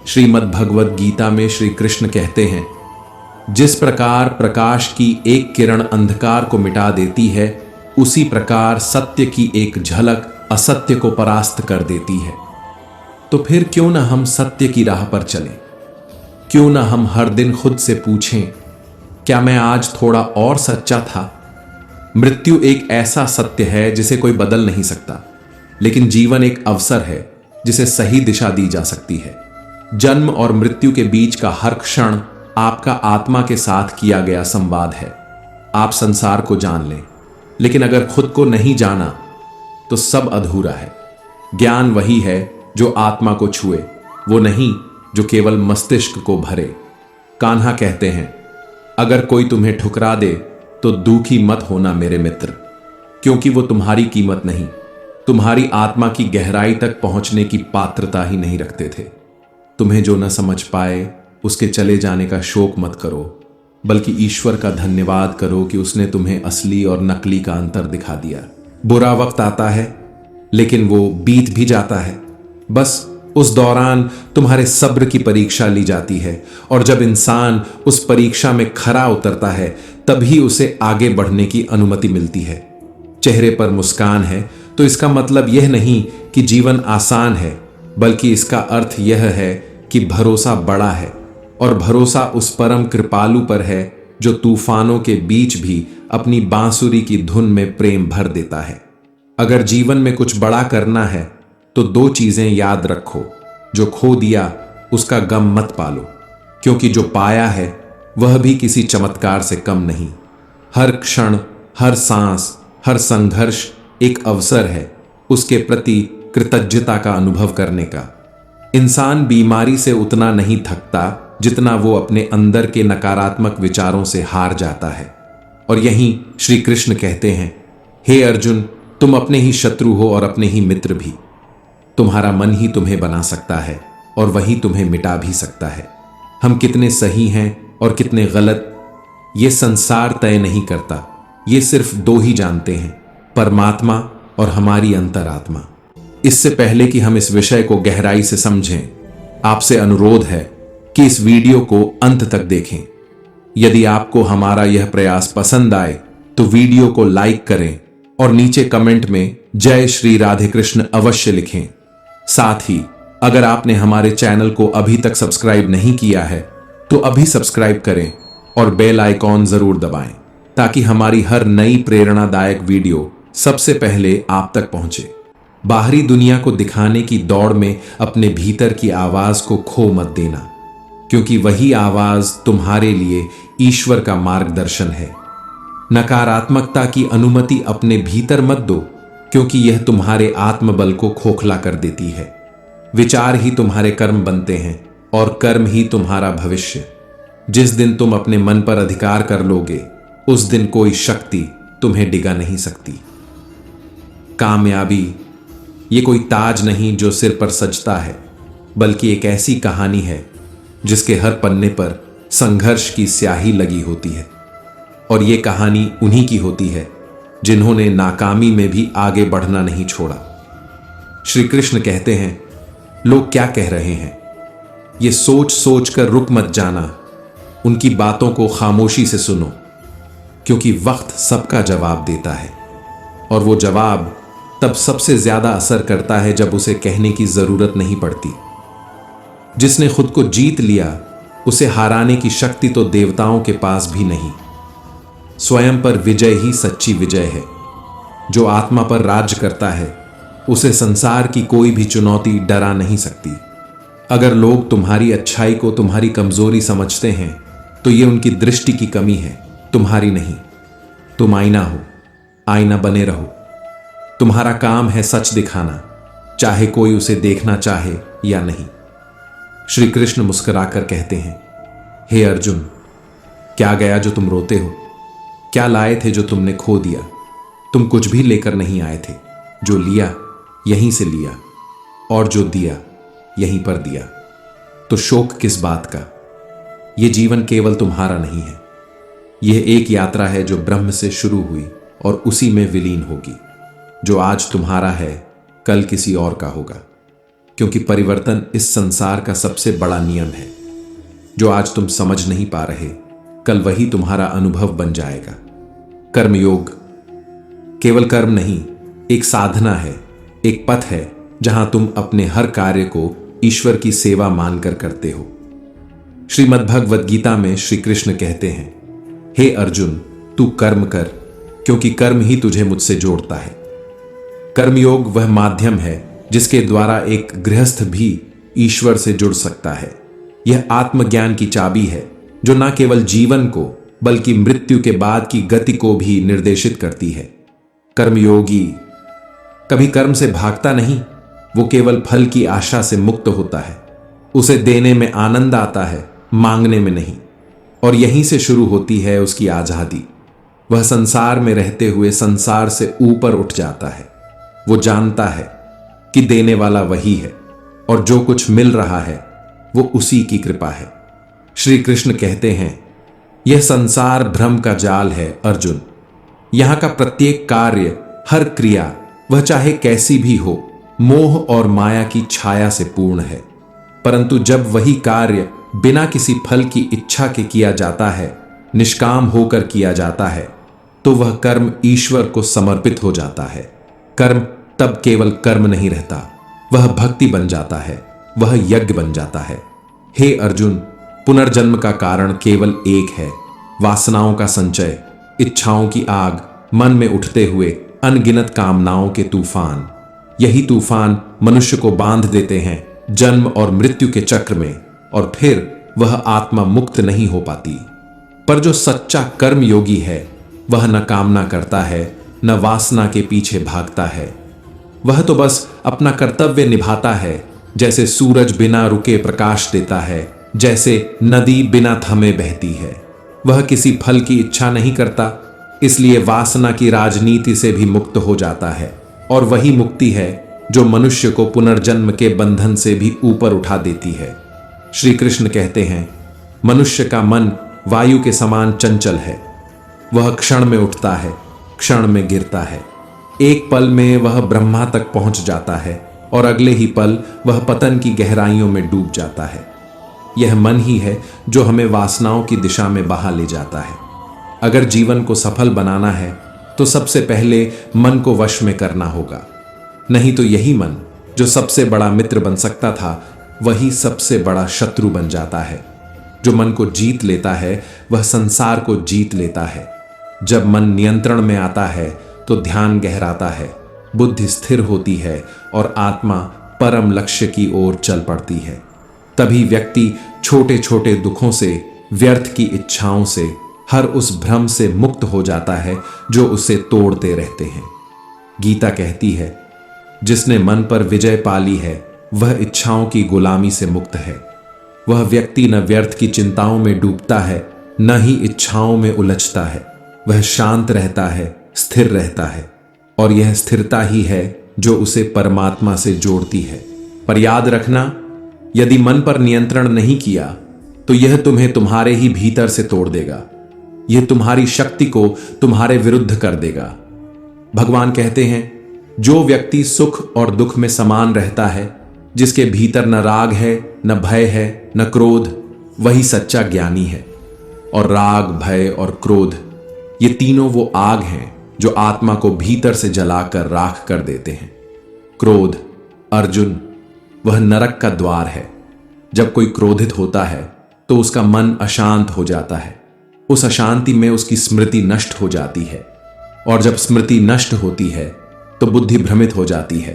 श्रीमद् भगवद गीता में श्री कृष्ण कहते हैं, जिस प्रकार प्रकाश की एक किरण अंधकार को मिटा देती है, उसी प्रकार सत्य की एक झलक असत्य को परास्त कर देती है। तो फिर क्यों न हम सत्य की राह पर चलें? क्यों न हम हर दिन खुद से पूछें, क्या मैं आज थोड़ा और सच्चा था? मृत्यु एक ऐसा सत्य है जिसे कोई बदल नहीं सकता, लेकिन जीवन एक अवसर है जिसे सही दिशा दी जा सकती है। जन्म और मृत्यु के बीच का हर क्षण आपका आत्मा के साथ किया गया संवाद है। आप संसार को जान लें, लेकिन अगर खुद को नहीं जाना तो सब अधूरा है। ज्ञान वही है जो आत्मा को छुए, वो नहीं जो केवल मस्तिष्क को भरे। कान्हा कहते हैं, अगर कोई तुम्हें ठुकरा दे तो दुखी मत होना मेरे मित्र, क्योंकि वो तुम्हारी कीमत नहीं, तुम्हारी आत्मा की गहराई तक पहुंचने की पात्रता ही नहीं रखते थे। तुम्हें जो न समझ पाए उसके चले जाने का शोक मत करो, बल्कि ईश्वर का धन्यवाद करो कि उसने तुम्हें असली और नकली का अंतर दिखा दिया। बुरा वक्त आता है, लेकिन वो बीत भी जाता है। बस उस दौरान तुम्हारे सब्र की परीक्षा ली जाती है, और जब इंसान उस परीक्षा में खरा उतरता है, तभी उसे आगे बढ़ने की अनुमति मिलती है। चेहरे पर मुस्कान है तो इसका मतलब यह नहीं कि जीवन आसान है, बल्कि इसका अर्थ यह है कि भरोसा बड़ा है, और भरोसा उस परम कृपालु पर है जो तूफानों के बीच भी अपनी बांसुरी की धुन में प्रेम भर देता है। अगर जीवन में कुछ बड़ा करना है तो दो चीजें याद रखो, जो खो दिया उसका गम मत पालो, क्योंकि जो पाया है वह भी किसी चमत्कार से कम नहीं। हर क्षण, हर सांस, हर संघर्ष एक अवसर है उसके प्रति कृतज्ञता का अनुभव करने का। इंसान बीमारी से उतना नहीं थकता जितना वो अपने अंदर के नकारात्मक विचारों से हार जाता है। और यहीं श्री कृष्ण कहते हैं, हे अर्जुन, तुम अपने ही शत्रु हो और अपने ही मित्र भी। तुम्हारा मन ही तुम्हें बना सकता है और वही तुम्हें मिटा भी सकता है। हम कितने सही हैं और कितने गलत, ये संसार तय नहीं करता। ये सिर्फ दो ही जानते हैं, परमात्मा और हमारी अंतरात्मा। इससे पहले कि हम इस विषय को गहराई से समझें, आपसे अनुरोध है कि इस वीडियो को अंत तक देखें। यदि आपको हमारा यह प्रयास पसंद आए तो वीडियो को लाइक करें और नीचे कमेंट में जय श्री राधे कृष्ण अवश्य लिखें। साथ ही अगर आपने हमारे चैनल को अभी तक सब्सक्राइब नहीं किया है तो अभी सब्सक्राइब करें और बेल आइकॉन जरूर दबाएं, ताकि हमारी हर नई प्रेरणादायक वीडियो सबसे पहले आप तक पहुंचे। बाहरी दुनिया को दिखाने की दौड़ में अपने भीतर की आवाज को खो मत देना, क्योंकि वही आवाज तुम्हारे लिए ईश्वर का मार्गदर्शन है। नकारात्मकता की अनुमति अपने भीतर मत दो, क्योंकि यह तुम्हारे आत्मबल को खोखला कर देती है। विचार ही तुम्हारे कर्म बनते हैं और कर्म ही तुम्हारा भविष्य। जिस दिन तुम अपने मन पर अधिकार कर लोगे, उस दिन कोई शक्ति तुम्हें डिगा नहीं सकती। कामयाबी ये कोई ताज नहीं जो सिर पर सजता है, बल्कि एक ऐसी कहानी है जिसके हर पन्ने पर संघर्ष की स्याही लगी होती है। और ये कहानी उन्हीं की होती है जिन्होंने नाकामी में भी आगे बढ़ना नहीं छोड़ा। श्री कृष्ण कहते हैं, लोग क्या कह रहे हैं, ये सोच सोच कर रुक मत जाना, उनकी बातों को खामोशी से सुनो, क्योंकि वक्त सबका जवाब देता है, और वो जवाब तब सबसे ज्यादा असर करता है जब उसे कहने की जरूरत नहीं पड़ती। जिसने खुद को जीत लिया, उसे हराने की शक्ति तो देवताओं के पास भी नहीं। स्वयं पर विजय ही सच्ची विजय है। जो आत्मा पर राज करता है, उसे संसार की कोई भी चुनौती डरा नहीं सकती। अगर लोग तुम्हारी अच्छाई को तुम्हारी कमजोरी समझते हैं, तो ये उनकी दृष्टि की कमी है, तुम्हारी नहीं। तुम आईना हो, आईना बने रहो। तुम्हारा काम है सच दिखाना, चाहे कोई उसे देखना चाहे या नहीं। श्री कृष्ण मुस्कुराकर कहते हैं, हे अर्जुन, क्या गया जो तुम रोते हो? क्या लाए थे जो तुमने खो दिया? तुम कुछ भी लेकर नहीं आए थे। जो लिया यहीं से लिया, और जो दिया यहीं पर दिया। तो शोक किस बात का? यह जीवन केवल तुम्हारा नहीं है। यह एक यात्रा है जो ब्रह्म से शुरू हुई और उसी में विलीन होगी। जो आज तुम्हारा है, कल किसी और का होगा। क्योंकि परिवर्तन इस संसार का सबसे बड़ा नियम है। जो आज तुम समझ नहीं पा रहे, कल वही तुम्हारा अनुभव बन जाएगा। कर्मयोग केवल कर्म नहीं, एक साधना है, एक पथ है जहां तुम अपने हर कार्य को ईश्वर की सेवा मानकर करते हो। श्रीमद् भगवद गीता में श्री कृष्ण कहते हैं, हे अर्जुन, तू कर्म कर, क्योंकि कर्म ही तुझे मुझसे जोड़ता है। कर्मयोग वह माध्यम है जिसके द्वारा एक गृहस्थ भी ईश्वर से जुड़ सकता है। यह आत्मज्ञान की चाबी है जो न केवल जीवन को बल्कि मृत्यु के बाद की गति को भी निर्देशित करती है। कर्मयोगी कभी कर्म से भागता नहीं, वो केवल फल की आशा से मुक्त होता है। उसे देने में आनंद आता है, मांगने में नहीं। और यहीं से शुरू होती है उसकी आजादी। वह संसार में रहते हुए संसार से ऊपर उठ जाता है। वो जानता है कि देने वाला वही है और जो कुछ मिल रहा है वो उसी की कृपा है। श्री कृष्ण कहते हैं, यह संसार भ्रम का जाल है अर्जुन। यहां का प्रत्येक कार्य, हर क्रिया, वह चाहे कैसी भी हो, मोह और माया की छाया से पूर्ण है। परंतु जब वही कार्य बिना किसी फल की इच्छा के किया जाता है, निष्काम होकर किया जाता है, तो वह कर्म ईश्वर को समर्पित हो जाता है। कर्म तब केवल कर्म नहीं रहता, वह भक्ति बन जाता है, वह यज्ञ बन जाता है। हे अर्जुन, पुनर्जन्म का कारण केवल एक है, वासनाओं का संचय, इच्छाओं की आग, मन में उठते हुए अनगिनत कामनाओं के तूफान। यही तूफान मनुष्य को बांध देते हैं जन्म और मृत्यु के चक्र में, और फिर वह आत्मा मुक्त नहीं हो पाती। पर जो सच्चा कर्म योगी है, वह न कामना करता है, न वासना के पीछे भागता है। वह तो बस अपना कर्तव्य निभाता है, जैसे सूरज बिना रुके प्रकाश देता है, जैसे नदी बिना थमे बहती है। वह किसी फल की इच्छा नहीं करता, इसलिए वासना की राजनीति से भी मुक्त हो जाता है। और वही मुक्ति है जो मनुष्य को पुनर्जन्म के बंधन से भी ऊपर उठा देती है। श्री कृष्ण कहते हैं, मनुष्य का मन वायु के समान चंचल है। वह क्षण में उठता है, क्षण में गिरता है। एक पल में वह ब्रह्मा तक पहुंच जाता है और अगले ही पल वह पतन की गहराइयों में डूब जाता है। यह मन ही है जो हमें वासनाओं की दिशा में बहा ले जाता है। अगर जीवन को सफल बनाना है तो सबसे पहले मन को वश में करना होगा। नहीं तो यही मन जो सबसे बड़ा मित्र बन सकता था, वही सबसे बड़ा शत्रु बन जाता है। जो मन को जीत लेता है वह संसार को जीत लेता है। जब मन नियंत्रण में आता है तो ध्यान गहराता है, बुद्धि स्थिर होती है और आत्मा परम लक्ष्य की ओर चल पड़ती है। तभी व्यक्ति छोटे छोटे दुखों से, व्यर्थ की इच्छाओं से, हर उस भ्रम से मुक्त हो जाता है जो उसे तोड़ते रहते हैं। गीता कहती है, जिसने मन पर विजय पाली है वह इच्छाओं की गुलामी से मुक्त है। वह व्यक्ति न व्यर्थ की चिंताओं में डूबता है, न ही इच्छाओं में उलझता है। वह शांत रहता है, स्थिर रहता है, और यह स्थिरता ही है जो उसे परमात्मा से जोड़ती है। पर याद रखना, यदि मन पर नियंत्रण नहीं किया तो यह तुम्हें तुम्हारे ही भीतर से तोड़ देगा। यह तुम्हारी शक्ति को तुम्हारे विरुद्ध कर देगा। भगवान कहते हैं, जो व्यक्ति सुख और दुख में समान रहता है, जिसके भीतर न राग है, न भय है, न क्रोध, वही सच्चा ज्ञानी है। और राग, भय और क्रोध, ये तीनों वो आग हैं जो आत्मा को भीतर से जलाकर राख कर देते हैं। क्रोध, अर्जुन, वह नरक का द्वार है। जब कोई क्रोधित होता है तो उसका मन अशांत हो जाता है। उस अशांति में उसकी स्मृति नष्ट हो जाती है, और जब स्मृति नष्ट होती है तो बुद्धि भ्रमित हो जाती है।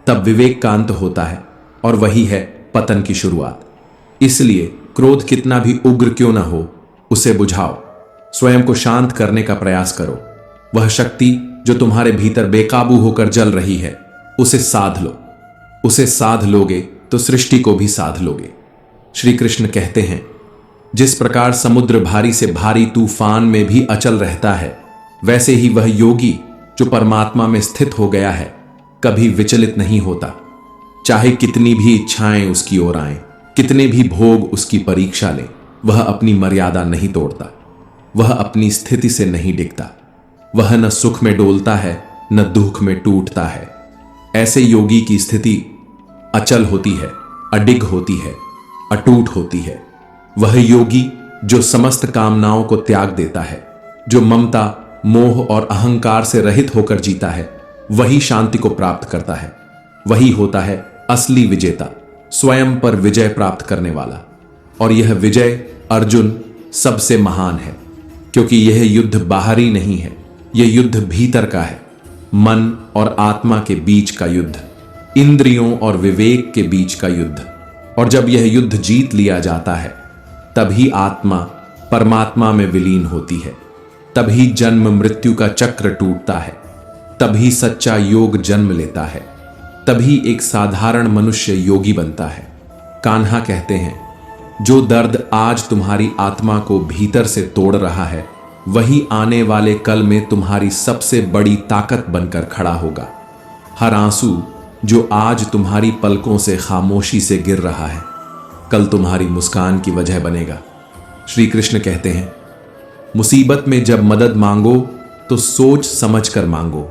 तब विवेक का अंत होता है, और वही है पतन की शुरुआत। इसलिए क्रोध कितना भी उग्र क्यों ना हो, उसे बुझाओ, स्वयं को शांत करने का प्रयास करो। वह शक्ति जो तुम्हारे भीतर बेकाबू होकर जल रही है, उसे साध लो। उसे साध लोगे तो सृष्टि को भी साध लोगे। श्री कृष्ण कहते हैं, जिस प्रकार समुद्र भारी से भारी तूफान में भी अचल रहता है, वैसे ही वह योगी जो परमात्मा में स्थित हो गया है कभी विचलित नहीं होता। चाहे कितनी भी इच्छाएं उसकी ओर आएं, कितने भी भोग उसकी परीक्षा लें, वह अपनी मर्यादा नहीं तोड़ता। वह अपनी स्थिति से नहीं डिगता। वह न सुख में डोलता है, न दुख में टूटता है। ऐसे योगी की स्थिति अचल होती है, अडिग होती है, अटूट होती है। वह योगी जो समस्त कामनाओं को त्याग देता है, जो ममता, मोह और अहंकार से रहित होकर जीता है, वही शांति को प्राप्त करता है। वही होता है असली विजेता, स्वयं पर विजय प्राप्त करने वाला। और यह विजय अर्जुन सबसे महान है, क्योंकि यह युद्ध बाहरी नहीं है, यह युद्ध भीतर का है। मन और आत्मा के बीच का युद्ध, इंद्रियों और विवेक के बीच का युद्ध। और जब यह युद्ध जीत लिया जाता है, तभी आत्मा परमात्मा में विलीन होती है, तभी जन्म मृत्यु का चक्र टूटता है, तभी सच्चा योग जन्म लेता है, तभी एक साधारण मनुष्य योगी बनता है। कान्हा कहते हैं, जो दर्द आज तुम्हारी आत्मा को भीतर से तोड़ रहा है, वही आने वाले कल में तुम्हारी सबसे बड़ी ताकत बनकर खड़ा होगा। हर आंसू जो आज तुम्हारी पलकों से खामोशी से गिर रहा है, कल तुम्हारी मुस्कान की वजह बनेगा। श्री कृष्ण कहते हैं, मुसीबत में जब मदद मांगो तो सोच समझ कर मांगो,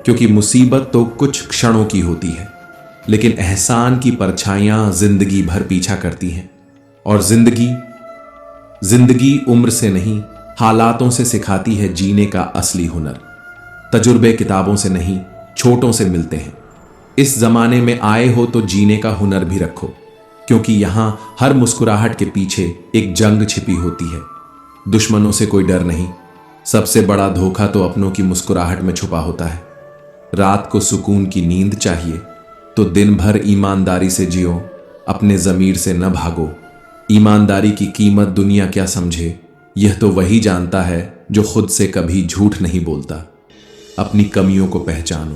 क्योंकि मुसीबत तो कुछ क्षणों की होती है, लेकिन एहसान की परछाइयां जिंदगी भर पीछा करती हैं। और जिंदगी उम्र से नहीं, हालातों से सिखाती है जीने का असली हुनर। तजुर्बे किताबों से नहीं, छोटों से मिलते हैं। इस जमाने में आए हो तो जीने का हुनर भी रखो, क्योंकि यहां हर मुस्कुराहट के पीछे एक जंग छिपी होती है। दुश्मनों से कोई डर नहीं, सबसे बड़ा धोखा तो अपनों की मुस्कुराहट में छुपा होता है। रात को सुकून की नींद चाहिए तो दिन भर ईमानदारी से जियो, अपने ज़मीर से न भागो। ईमानदारी की कीमत दुनिया क्या समझे, यह तो वही जानता है जो खुद से कभी झूठ नहीं बोलता। अपनी कमियों को पहचानो,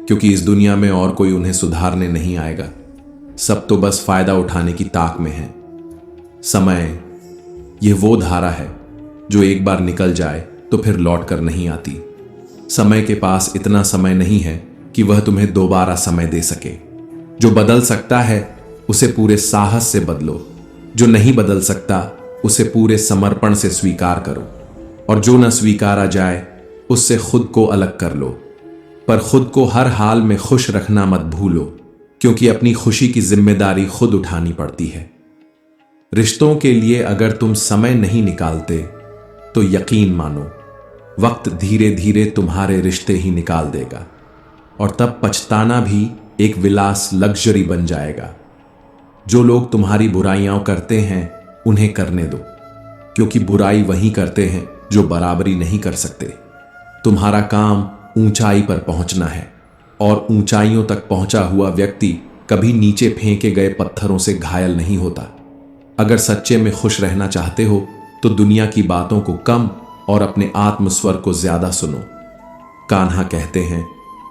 क्योंकि इस दुनिया में और कोई उन्हें सुधारने नहीं आएगा। सब तो बस फायदा उठाने की ताक में है। समय यह वो धारा है जो एक बार निकल जाए तो फिर लौट कर नहीं आती। समय के पास इतना समय नहीं है कि वह तुम्हें दोबारा समय दे सके। जो बदल सकता है उसे पूरे साहस से बदलो, जो नहीं बदल सकता उसे पूरे समर्पण से स्वीकार करो, और जो न स्वीकारा जाए उससे खुद को अलग कर लो। पर खुद को हर हाल में खुश रखना मत भूलो, क्योंकि अपनी खुशी की जिम्मेदारी खुद उठानी पड़ती है। रिश्तों के लिए अगर तुम समय नहीं निकालते तो यकीन मानो, वक्त धीरे धीरे तुम्हारे रिश्ते ही निकाल देगा, और तब पछताना भी एक विलास, लग्जरी बन जाएगा। जो लोग तुम्हारी बुराइयां करते हैं उन्हें करने दो, क्योंकि बुराई वही करते हैं जो बराबरी नहीं कर सकते। तुम्हारा काम ऊंचाई पर पहुंचना है, और ऊंचाइयों तक पहुंचा हुआ व्यक्ति कभी नीचे फेंके गए पत्थरों से घायल नहीं होता। अगर सच्चे में खुश रहना चाहते हो तो दुनिया की बातों को कम और अपने आत्म स्वर को ज्यादा सुनो। कान्हा कहते हैं,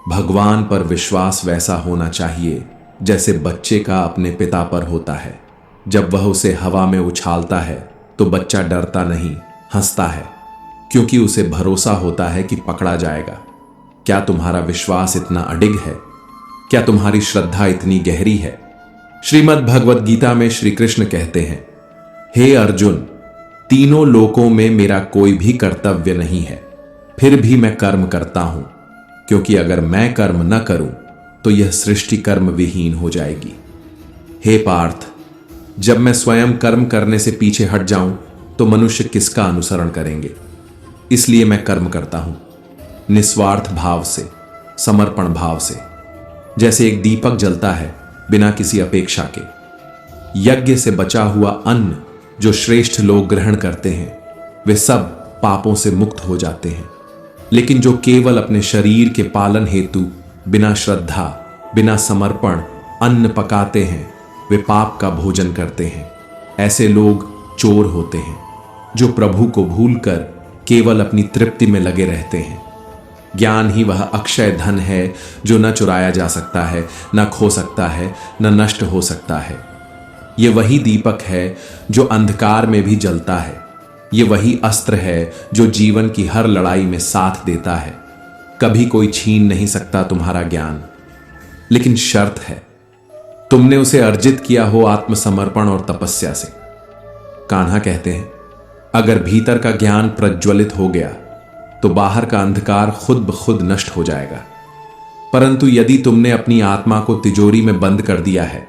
भगवान पर विश्वास वैसा होना चाहिए जैसे बच्चे का अपने पिता पर होता है। जब वह उसे हवा में उछालता है तो बच्चा डरता नहीं, हंसता है, क्योंकि उसे भरोसा होता है कि पकड़ा जाएगा। क्या तुम्हारा विश्वास इतना अडिग है? क्या तुम्हारी श्रद्धा इतनी गहरी है? श्रीमद् भगवद गीता में श्री कृष्ण कहते हैं, हे अर्जुन, तीनों लोकों में मेरा कोई भी कर्तव्य नहीं है, फिर भी मैं कर्म करता हूं, क्योंकि अगर मैं कर्म न करूं तो यह सृष्टि कर्म विहीन हो जाएगी। हे पार्थ, जब मैं स्वयं कर्म करने से पीछे हट जाऊं तो मनुष्य किसका अनुसरण करेंगे? इसलिए मैं कर्म करता हूं, निस्वार्थ भाव से, समर्पण भाव से। जैसे एक दीपक जलता है बिना किसी अपेक्षा के। यज्ञ से बचा हुआ अन्न जो श्रेष्ठ लोग ग्रहण करते हैं, वे सब पापों से मुक्त हो जाते हैं। लेकिन जो केवल अपने शरीर के पालन हेतु बिना श्रद्धा, बिना समर्पण अन्न पकाते हैं, वे पाप का भोजन करते हैं। ऐसे लोग चोर होते हैं, जो प्रभु को भूलकर केवल अपनी तृप्ति में लगे रहते हैं। ज्ञान ही वह अक्षय धन है जो न चुराया जा सकता है, न खो सकता है, न नष्ट हो सकता है। ये वही दीपक है जो अंधकार में भी जलता है। ये वही अस्त्र है जो जीवन की हर लड़ाई में साथ देता है। कभी कोई छीन नहीं सकता तुम्हारा ज्ञान, लेकिन शर्त है तुमने उसे अर्जित किया हो आत्मसमर्पण और तपस्या से। कान्हा कहते हैं, अगर भीतर का ज्ञान प्रज्वलित हो गया तो बाहर का अंधकार खुद ब खुद नष्ट हो जाएगा। परंतु यदि तुमने अपनी आत्मा को तिजोरी में बंद कर दिया है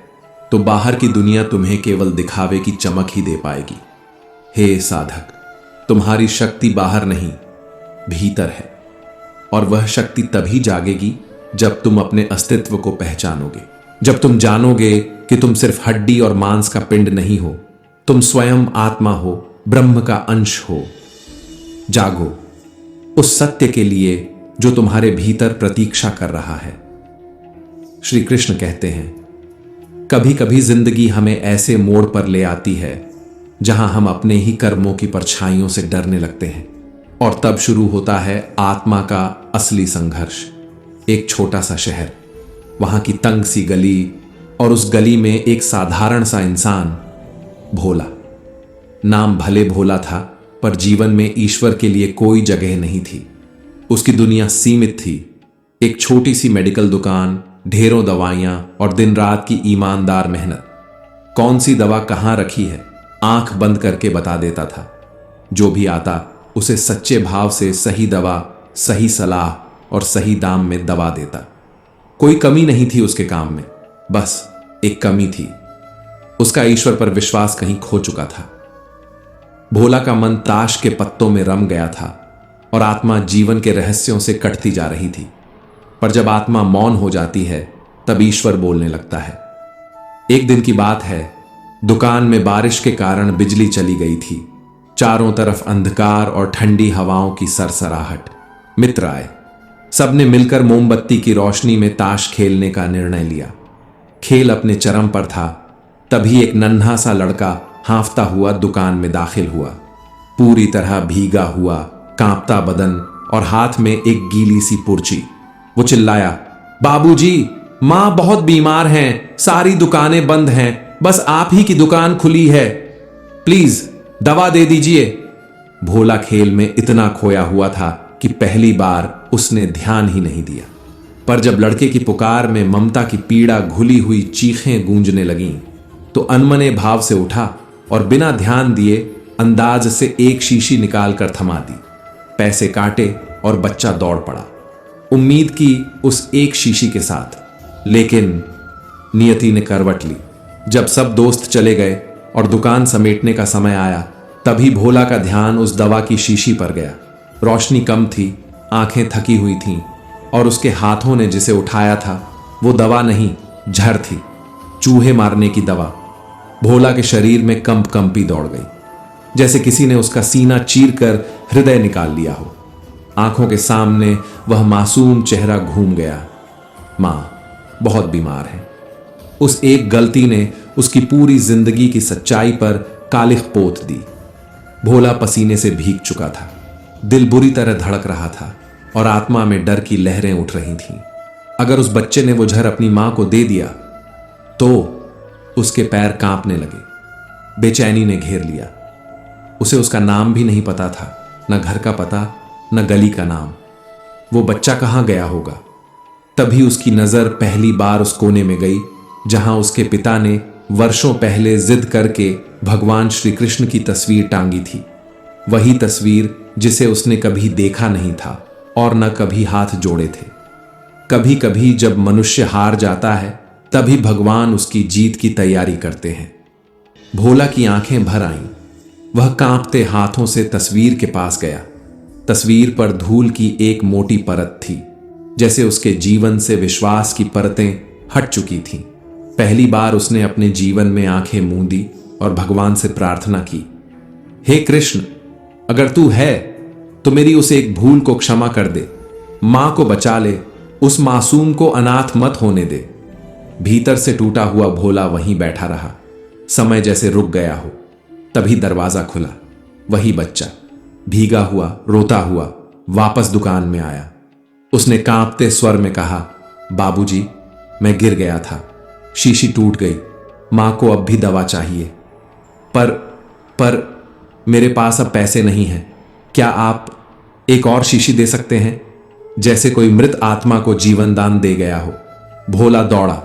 तो बाहर की दुनिया तुम्हें केवल दिखावे की चमक ही दे पाएगी। हे साधक, तुम्हारी शक्ति बाहर नहीं, भीतर है, और वह शक्ति तभी जागेगी जब तुम अपने अस्तित्व को पहचानोगे, जब तुम जानोगे कि तुम सिर्फ हड्डी और मांस का पिंड नहीं हो, तुम स्वयं आत्मा हो, ब्रह्म का अंश हो। जागो उस सत्य के लिए जो तुम्हारे भीतर प्रतीक्षा कर रहा है। श्री कृष्ण कहते हैं, कभी कभी जिंदगी हमें ऐसे मोड़ पर ले आती है जहां हम अपने ही कर्मों की परछाइयों से डरने लगते हैं, और तब शुरू होता है आत्मा का असली संघर्ष। एक छोटा सा शहर, वहां की तंग सी गली, और उस गली में एक साधारण सा इंसान, भोला। नाम भले भोला था, पर जीवन में ईश्वर के लिए कोई जगह नहीं थी। उसकी दुनिया सीमित थी। एक छोटी सी मेडिकल दुकान, ढेरों दवाइयां और दिन रात की ईमानदार मेहनत। कौन सी दवा कहां रखी है आंख बंद करके बता देता था। जो भी आता उसे सच्चे भाव से सही दवा, सही सलाह और सही दाम में दवा देता। कोई कमी नहीं थी उसके काम में, बस एक कमी थी, उसका ईश्वर पर विश्वास कहीं खो चुका था। भोला का मन ताश के पत्तों में रम गया था और आत्मा जीवन के रहस्यों से कटती जा रही थी। पर जब आत्मा मौन हो जाती है तब ईश्वर बोलने लगता है। एक दिन की बात है, दुकान में बारिश के कारण बिजली चली गई थी। चारों तरफ अंधकार और ठंडी हवाओं की सरसराहट। मित्र आए, सबने मिलकर मोमबत्ती की रोशनी में ताश खेलने का निर्णय लिया। खेल अपने चरम पर था, तभी एक नन्हा सा लड़का हांफता हुआ दुकान में दाखिल हुआ। पूरी तरह भीगा हुआ, कांपता बदन और हाथ में एक गीली सी पुर्ची। वो चिल्लाया, बाबूजी, मां बहुत बीमार हैं, सारी दुकानें बंद हैं, बस आप ही की दुकान खुली है, प्लीज दवा दे दीजिए। भोला खेल में इतना खोया हुआ था कि पहली बार उसने ध्यान ही नहीं दिया। पर जब लड़के की पुकार में ममता की पीड़ा घुली हुई चीखें गूंजने लगीं तो अनमने भाव से उठा और बिना ध्यान दिए अंदाज से एक शीशी निकालकर थमा दी। पैसे काटे और बच्चा दौड़ पड़ा, उम्मीद की उस एक शीशी के साथ। लेकिन नियति ने करवट ली। जब सब दोस्त चले गए और दुकान समेटने का समय आया, तभी भोला का ध्यान उस दवा की शीशी पर गया। रोशनी कम थी, आंखें थकी हुई थीं, और उसके हाथों ने जिसे उठाया था वो दवा नहीं, जहर थी, चूहे मारने की दवा। भोला के शरीर में कंपी दौड़ गई, जैसे किसी ने उसका सीना चीरकर हृदय निकाल लिया हो। आंखों के सामने वह मासूम चेहरा घूम गया। मां बहुत बीमार है। उस एक गलती ने उसकी पूरी जिंदगी की सच्चाई पर कालिख पोत दी। भोला पसीने से भीग चुका था, दिल बुरी तरह धड़क रहा था और आत्मा में डर की लहरें उठ रही थीं। अगर उस बच्चे ने वो जहर अपनी मां को दे दिया तो उसके पैर कांपने लगे। बेचैनी ने घेर लिया। उसे उसका नाम भी नहीं पता था, न घर का पता, न गली का नाम। वो बच्चा कहां गया होगा? तभी उसकी नजर पहली बार उस कोने में गई जहां उसके पिता ने वर्षों पहले जिद करके भगवान श्री कृष्ण की तस्वीर टांगी थी। वही तस्वीर जिसे उसने कभी देखा नहीं था और न कभी हाथ जोड़े थे। कभी कभी जब मनुष्य हार जाता है तभी भगवान उसकी जीत की तैयारी करते हैं। भोला की आंखें भर आईं। वह कांपते हाथों से तस्वीर के पास गया। तस्वीर पर धूल की एक मोटी परत थी, जैसे उसके जीवन से विश्वास की परतें हट चुकी थीं। पहली बार उसने अपने जीवन में आंखें मूंदी और भगवान से प्रार्थना की, हे कृष्ण, अगर तू है तो मेरी उस एक भूल को क्षमा कर दे, मां को बचा ले, उस मासूम को अनाथ मत होने दे। भीतर से टूटा हुआ भोला वहीं बैठा रहा, समय जैसे रुक गया हो। तभी दरवाजा खुला। वही बच्चा भीगा हुआ, रोता हुआ वापस दुकान में आया। उसने कांपते स्वर में कहा, बाबूजी, मैं गिर गया था, शीशी टूट गई, मां को अब भी दवा चाहिए, पर मेरे पास अब पैसे नहीं हैं, क्या आप एक और शीशी दे सकते हैं? जैसे कोई मृत आत्मा को जीवन दान दे गया हो। भोला दौड़ा,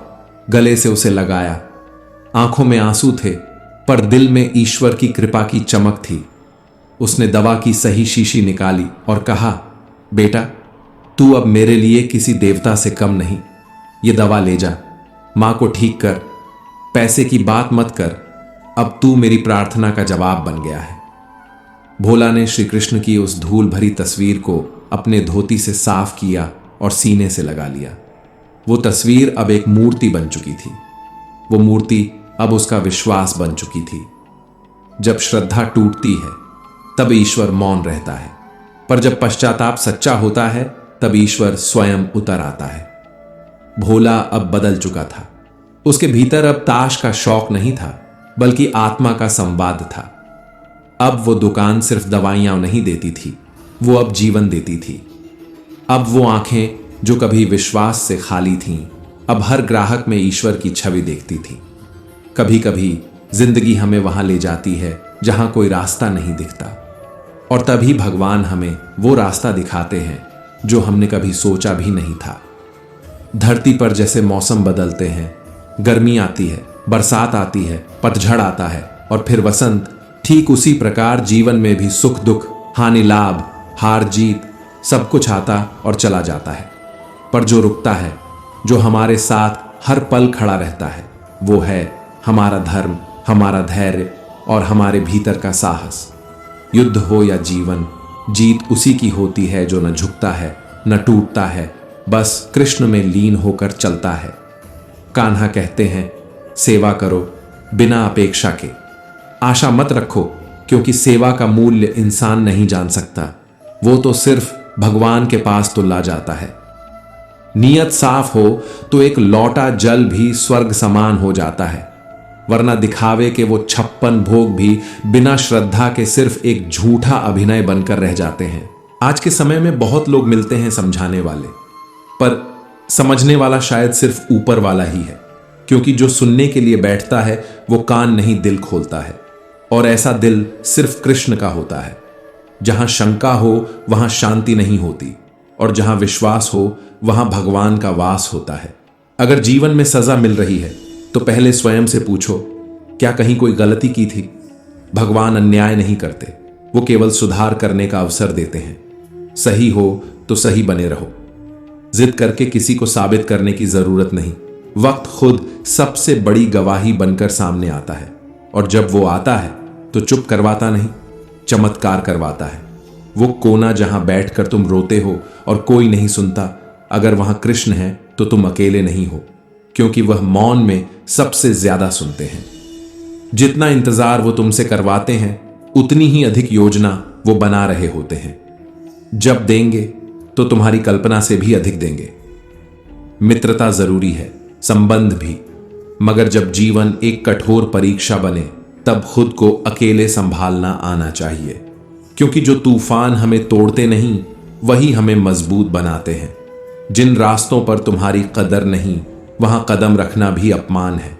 गले से उसे लगाया। आंखों में आंसू थे पर दिल में ईश्वर की कृपा की चमक थी। उसने दवा की सही शीशी निकाली और कहा, बेटा, तू अब मेरे लिए किसी देवता से कम नहीं। ये दवा ले जा, मां को ठीक कर, पैसे की बात मत कर, अब तू मेरी प्रार्थना का जवाब बन गया है। भोला ने श्री कृष्ण की उस धूल भरी तस्वीर को अपने धोती से साफ किया और सीने से लगा लिया। वो तस्वीर अब एक मूर्ति बन चुकी थी। वो मूर्ति अब उसका विश्वास बन चुकी थी। जब श्रद्धा टूटती है तब ईश्वर मौन रहता है, पर जब पश्चाताप सच्चा होता है तब ईश्वर स्वयं उतर आता है। भोला अब बदल चुका था। उसके भीतर अब ताश का शौक नहीं था, बल्कि आत्मा का संवाद था। अब वो दुकान सिर्फ दवाइयां नहीं देती थी, वो अब जीवन देती थी। अब वो आंखें जो कभी विश्वास से खाली थीं, अब हर ग्राहक में ईश्वर की छवि देखती थी। कभी कभी जिंदगी हमें वहां ले जाती है जहां कोई रास्ता नहीं दिखता, और तभी भगवान हमें वो रास्ता दिखाते हैं जो हमने कभी सोचा भी नहीं था। धरती पर जैसे मौसम बदलते हैं, गर्मी आती है, बरसात आती है, पतझड़ आता है और फिर वसंत, ठीक उसी प्रकार जीवन में भी सुख दुख, हानि लाभ, हार जीत सब कुछ आता और चला जाता है। पर जो रुकता है, जो हमारे साथ हर पल खड़ा रहता है, वो है हमारा धर्म, हमारा धैर्य और हमारे भीतर का साहस। युद्ध हो या जीवन, जीत उसी की होती है जो न झुकता है, न टूटता है, बस कृष्ण में लीन होकर चलता है। कान्हा कहते हैं, सेवा करो बिना अपेक्षा के। आशा मत रखो, क्योंकि सेवा का मूल्य इंसान नहीं जान सकता, वो तो सिर्फ भगवान के पास तो ला जाता है। नीयत साफ हो तो एक लौटा जल भी स्वर्ग समान हो जाता है, वरना दिखावे के वो 56 भोग भी बिना श्रद्धा के सिर्फ एक झूठा अभिनय बनकर रह जाते हैं। आज के समय में बहुत लोग मिलते हैं समझाने वाले, पर समझने वाला शायद सिर्फ ऊपर वाला ही है, क्योंकि जो सुनने के लिए बैठता है वो कान नहीं दिल खोलता है, और ऐसा दिल सिर्फ कृष्ण का होता है। जहां शंका हो वहां शांति नहीं होती, और जहां विश्वास हो वहां भगवान का वास होता है। अगर जीवन में सजा मिल रही है तो पहले स्वयं से पूछो, क्या कहीं कोई गलती की थी? भगवान अन्याय नहीं करते, वो केवल सुधार करने का अवसर देते हैं। सही हो तो सही बने रहो, जिद करके किसी को साबित करने की जरूरत नहीं। वक्त खुद सबसे बड़ी गवाही बनकर सामने आता है, और जब वो आता है तो चुप करवाता नहीं, चमत्कार करवाता है। वो कोना जहां बैठकर तुम रोते हो और कोई नहीं सुनता, अगर वहां कृष्ण है तो तुम अकेले नहीं हो, क्योंकि वह मौन में सबसे ज्यादा सुनते हैं। जितना इंतजार वो तुमसे करवाते हैं, उतनी ही अधिक योजना वो बना रहे होते हैं। जब देंगे तो तुम्हारी कल्पना से भी अधिक देंगे। मित्रता जरूरी है, संबंध भी, मगर जब जीवन एक कठोर परीक्षा बने तब खुद को अकेले संभालना आना चाहिए, क्योंकि जो तूफान हमें तोड़ते नहीं वही हमें मजबूत बनाते हैं। जिन रास्तों पर तुम्हारी कदर नहीं, वहां कदम रखना भी अपमान है।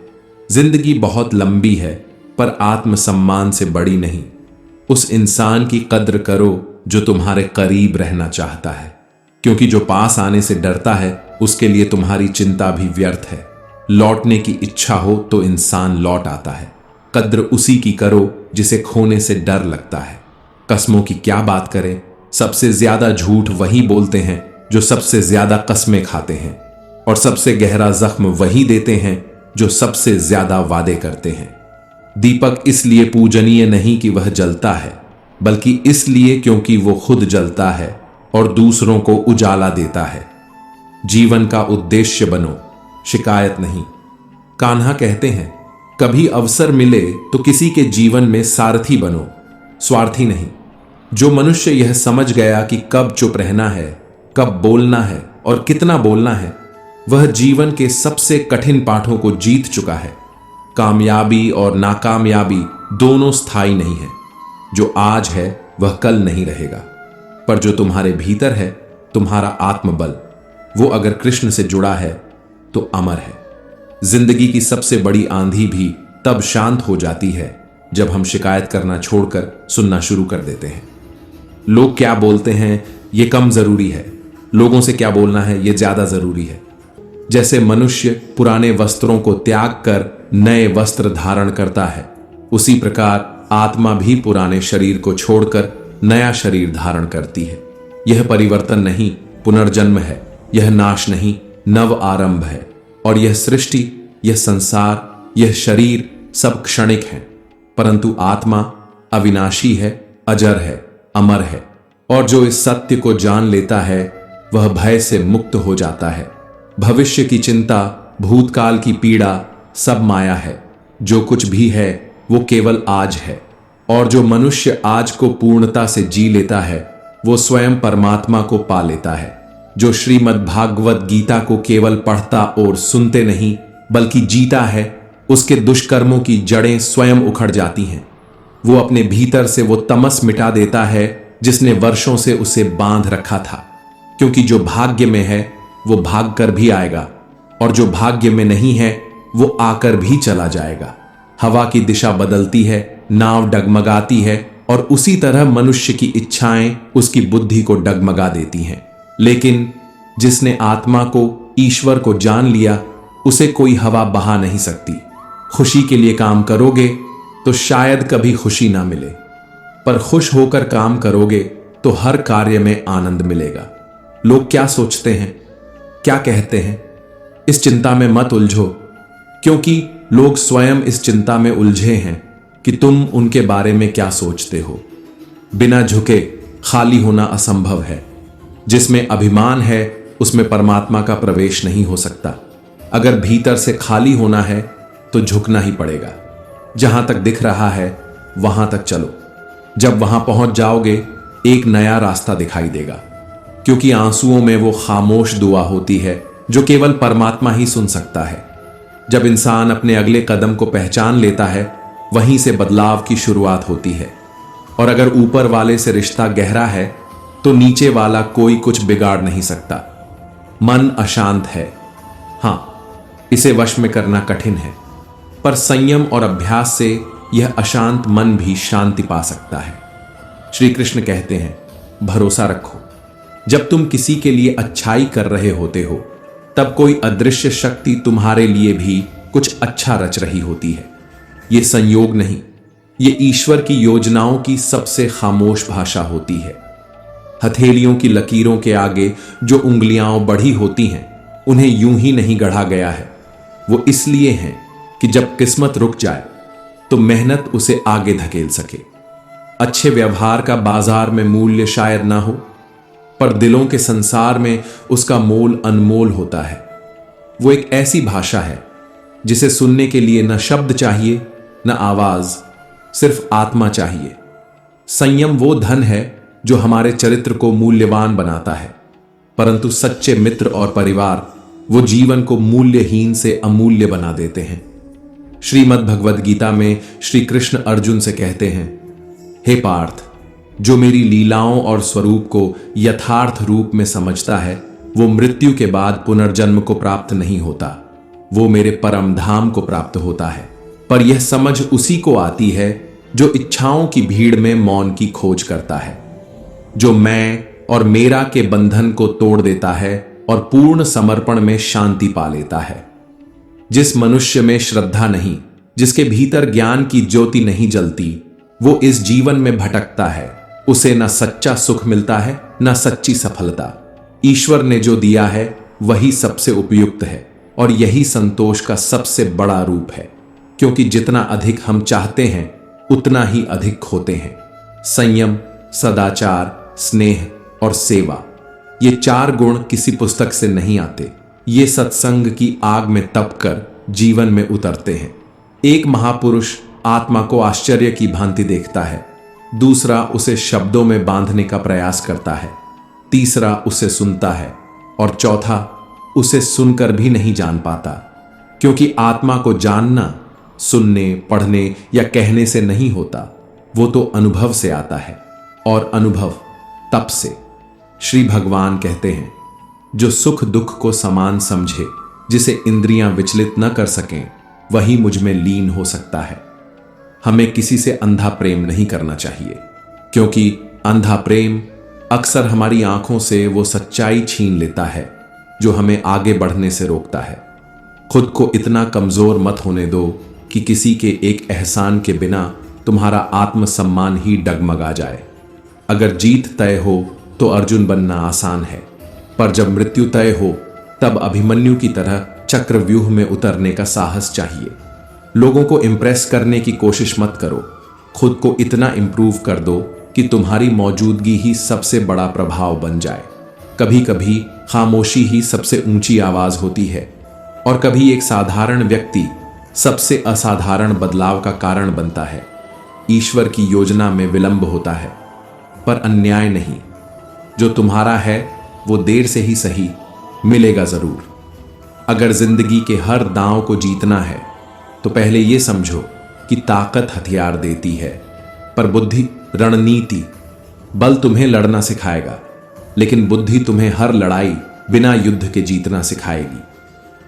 जिंदगी बहुत लंबी है, पर आत्मसम्मान से बड़ी नहीं। उस इंसान की कद्र करो जो तुम्हारे करीब रहना चाहता है, क्योंकि जो पास आने से डरता है उसके लिए तुम्हारी चिंता भी व्यर्थ है। लौटने की इच्छा हो तो इंसान लौट आता है। कद्र उसी की करो जिसे खोने से डर लगता है। कस्मों की क्या बात करें, सबसे ज्यादा झूठ वही बोलते हैं जो सबसे ज्यादा कस्में खाते हैं, और सबसे गहरा जख्म वही देते हैं जो सबसे ज्यादा वादे करते हैं। दीपक इसलिए पूजनीय नहीं कि वह जलता है, बल्कि इसलिए क्योंकि वो खुद जलता है और दूसरों को उजाला देता है। जीवन का उद्देश्य बनो, शिकायत नहीं। कान्हा कहते हैं, कभी अवसर मिले तो किसी के जीवन में सारथी बनो, स्वार्थी नहीं। जो मनुष्य यह समझ गया कि कब चुप रहना है, कब बोलना है और कितना बोलना है, वह जीवन के सबसे कठिन पाठों को जीत चुका है। कामयाबी और नाकामयाबी दोनों स्थायी नहीं है। जो आज है वह कल नहीं रहेगा, पर जो तुम्हारे भीतर है, तुम्हारा आत्मबल, वो अगर कृष्ण से जुड़ा है तो अमर है। जिंदगी की सबसे बड़ी आंधी भी तब शांत हो जाती है जब हम शिकायत करना छोड़कर सुनना शुरू कर देते हैं। लोग क्या बोलते हैं ये कम जरूरी है, लोगों से क्या बोलना है ये ज्यादा जरूरी है। जैसे मनुष्य पुराने वस्त्रों को त्याग कर नए वस्त्र धारण करता है, उसी प्रकार आत्मा भी पुराने शरीर को छोड़कर नया शरीर धारण करती है। यह परिवर्तन नहीं पुनर्जन्म है, यह नाश नहीं, नव आरंभ है। और यह सृष्टि, यह संसार, यह शरीर सब क्षणिक हैं, परंतु आत्मा अविनाशी है, अजर है, अमर है। और जो इस सत्य को जान लेता है वह भय से मुक्त हो जाता है। भविष्य की चिंता, भूतकाल की पीड़ा सब माया है। जो कुछ भी है वो केवल आज है। और जो मनुष्य आज को पूर्णता से जी लेता है वो स्वयं परमात्मा को पा लेता है। जो श्रीमद् भागवत गीता को केवल पढ़ता और सुनते नहीं बल्कि जीता है, उसके दुष्कर्मों की जड़ें स्वयं उखड़ जाती हैं। वो अपने भीतर से वो तमस मिटा देता है जिसने वर्षों से उसे बांध रखा था। क्योंकि जो भाग्य में है वो भाग कर भी आएगा, और जो भाग्य में नहीं है वो आकर भी चला जाएगा। हवा की दिशा बदलती है, नाव डगमगाती है, और उसी तरह मनुष्य की इच्छाएं उसकी बुद्धि को डगमगा देती हैं। लेकिन जिसने आत्मा को, ईश्वर को जान लिया, उसे कोई हवा बहा नहीं सकती। खुशी के लिए काम करोगे तो शायद कभी खुशी ना मिले, पर खुश होकर काम करोगे तो हर कार्य में आनंद मिलेगा। लोग क्या सोचते हैं, क्या कहते हैं, इस चिंता में मत उलझो, क्योंकि लोग स्वयं इस चिंता में उलझे हैं कि तुम उनके बारे में क्या सोचते हो। बिना झुके खाली होना असंभव है। जिसमें अभिमान है उसमें परमात्मा का प्रवेश नहीं हो सकता। अगर भीतर से खाली होना है तो झुकना ही पड़ेगा। जहां तक दिख रहा है वहां तक चलो। जब वहां पहुंच जाओगे एक नया रास्ता दिखाई देगा, क्योंकि आंसुओं में वो खामोश दुआ होती है जो केवल परमात्मा ही सुन सकता है। जब इंसान अपने अगले कदम को पहचान लेता है वहीं से बदलाव की शुरुआत होती है। और अगर ऊपर वाले से रिश्ता गहरा है तो नीचे वाला कोई कुछ बिगाड़ नहीं सकता। मन अशांत है, हां, इसे वश में करना कठिन है, पर संयम और अभ्यास से यह अशांत मन भी शांति पा सकता है। श्री कृष्ण कहते हैं, भरोसा रखो। जब तुम किसी के लिए अच्छाई कर रहे होते हो तब कोई अदृश्य शक्ति तुम्हारे लिए भी कुछ अच्छा रच रही होती है। ये संयोग नहीं, ये ईश्वर की योजनाओं की सबसे खामोश भाषा होती है। हथेलियों की लकीरों के आगे जो उंगलियां बढ़ी होती हैं उन्हें यूं ही नहीं गढ़ा गया है। वो इसलिए हैं कि जब किस्मत रुक जाए तो मेहनत उसे आगे धकेल सके। अच्छे व्यवहार का बाजार में मूल्य शायद ना हो, पर दिलों के संसार में उसका मोल अनमोल होता है। वो एक ऐसी भाषा है जिसे सुनने के लिए न शब्द चाहिए न आवाज, सिर्फ आत्मा चाहिए। संयम वो धन है जो हमारे चरित्र को मूल्यवान बनाता है, परंतु सच्चे मित्र और परिवार वो जीवन को मूल्यहीन से अमूल्य बना देते हैं। श्रीमद् भगवद गीता में श्री कृष्ण अर्जुन से कहते हैं, हे पार्थ, जो मेरी लीलाओं और स्वरूप को यथार्थ रूप में समझता है वो मृत्यु के बाद पुनर्जन्म को प्राप्त नहीं होता, वो मेरे परम धाम को प्राप्त होता है। पर यह समझ उसी को आती है जो इच्छाओं की भीड़ में मौन की खोज करता है, जो मैं और मेरा के बंधन को तोड़ देता है और पूर्ण समर्पण में शांति पा लेता है। जिस मनुष्य में श्रद्धा नहीं, जिसके भीतर ज्ञान की ज्योति नहीं जलती, वो इस जीवन में भटकता है। उसे न सच्चा सुख मिलता है न सच्ची सफलता। ईश्वर ने जो दिया है वही सबसे उपयुक्त है और यही संतोष का सबसे बड़ा रूप है, क्योंकि जितना अधिक हम चाहते हैं उतना ही अधिक खोते हैं। संयम, सदाचार, स्नेह और सेवा, ये चार गुण किसी पुस्तक से नहीं आते। ये सत्संग की आग में तप कर जीवन में उतरते हैं। एक महापुरुष आत्मा को आश्चर्य की भांति देखता है, दूसरा उसे शब्दों में बांधने का प्रयास करता है, तीसरा उसे सुनता है और चौथा उसे सुनकर भी नहीं जान पाता। क्योंकि आत्मा को जानना सुनने, पढ़ने या कहने से नहीं होता, वो तो अनुभव से आता है, और अनुभव तप से। श्री भगवान कहते हैं, जो सुख दुख को समान समझे, जिसे इंद्रियां विचलित न कर सकें, वही मुझ में लीन हो सकता है। हमें किसी से अंधा प्रेम नहीं करना चाहिए, क्योंकि अंधा प्रेम अक्सर हमारी आंखों से वो सच्चाई छीन लेता है जो हमें आगे बढ़ने से रोकता है। खुद को इतना कमजोर मत होने दो कि किसी के एक एहसान के बिना तुम्हारा आत्मसम्मान ही डगमगा जाए। अगर जीत तय हो तो अर्जुन बनना आसान है, पर जब मृत्यु तय हो तब अभिमन्यु की तरह चक्रव्यूह में उतरने का साहस चाहिए। लोगों को इंप्रेस करने की कोशिश मत करो, खुद को इतना इंप्रूव कर दो कि तुम्हारी मौजूदगी ही सबसे बड़ा प्रभाव बन जाए। कभी कभी खामोशी ही सबसे ऊंची आवाज होती है और कभी एक साधारण व्यक्ति सबसे असाधारण बदलाव का कारण बनता है। ईश्वर की योजना में विलंब होता है पर अन्याय नहीं। जो तुम्हारा है वो देर से ही सही मिलेगा जरूर। अगर जिंदगी के हर दांव को जीतना है तो पहले ये समझो कि ताकत हथियार देती है पर बुद्धि रणनीति। बल तुम्हें लड़ना सिखाएगा लेकिन बुद्धि तुम्हें हर लड़ाई बिना युद्ध के जीतना सिखाएगी।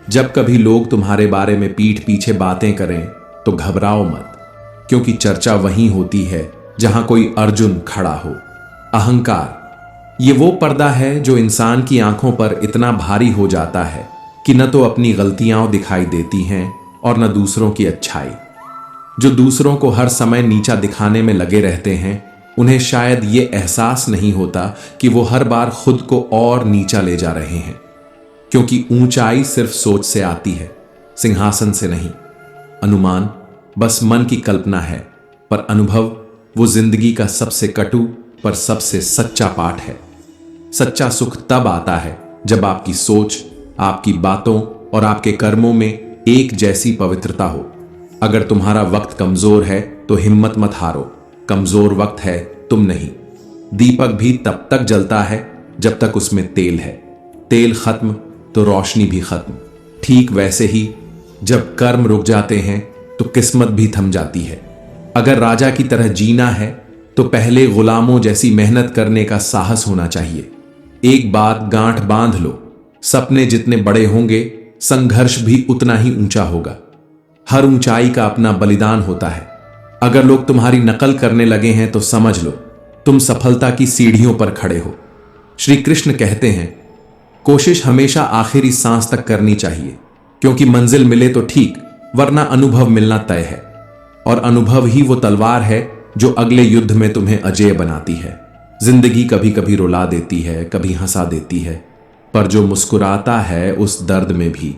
जब कभी लोग तुम्हारे बारे में पीठ पीछे बातें करें तो घबराओ मत, क्योंकि चर्चा वहीं होती है जहां कोई अर्जुन खड़ा हो। अहंकार ये वो पर्दा है जो इंसान की आंखों पर इतना भारी हो जाता है कि न तो अपनी गलतियां दिखाई देती हैं और न दूसरों की अच्छाई। जो दूसरों को हर समय नीचा दिखाने में लगे रहते हैं उन्हें शायद ये एहसास नहीं होता कि वो हर बार खुद को और नीचा ले जा रहे हैं, क्योंकि ऊंचाई सिर्फ सोच से आती है, सिंहासन से नहीं। अनुमान बस मन की कल्पना है पर अनुभव वो जिंदगी का सबसे कटु पर सबसे सच्चा पाठ है। सच्चा सुख तब आता है जब आपकी सोच, आपकी बातों और आपके कर्मों में एक जैसी पवित्रता हो। अगर तुम्हारा वक्त कमजोर है तो हिम्मत मत हारो, कमजोर वक्त है तुम नहीं। दीपक भी तब तक जलता है जब तक उसमें तेल है, तेल खत्म तो रोशनी भी खत्म। ठीक वैसे ही जब कर्म रुक जाते हैं तो किस्मत भी थम जाती है। अगर राजा की तरह जीना है तो पहले गुलामों जैसी मेहनत करने का साहस होना चाहिए। एक बात गांठ बांध लो, सपने जितने बड़े होंगे संघर्ष भी उतना ही ऊंचा होगा। हर ऊंचाई का अपना बलिदान होता है। अगर लोग तुम्हारी नकल करने लगे हैं तो समझ लो तुम सफलता की सीढ़ियों पर खड़े हो। श्री कृष्ण कहते हैं कोशिश हमेशा आखिरी सांस तक करनी चाहिए, क्योंकि मंजिल मिले तो ठीक, वरना अनुभव मिलना तय है। और अनुभव ही वो तलवार है जो अगले युद्ध में तुम्हें अजेय बनाती है। जिंदगी कभी कभी रुला देती है, कभी हंसा देती है, पर जो मुस्कुराता है उस दर्द में भी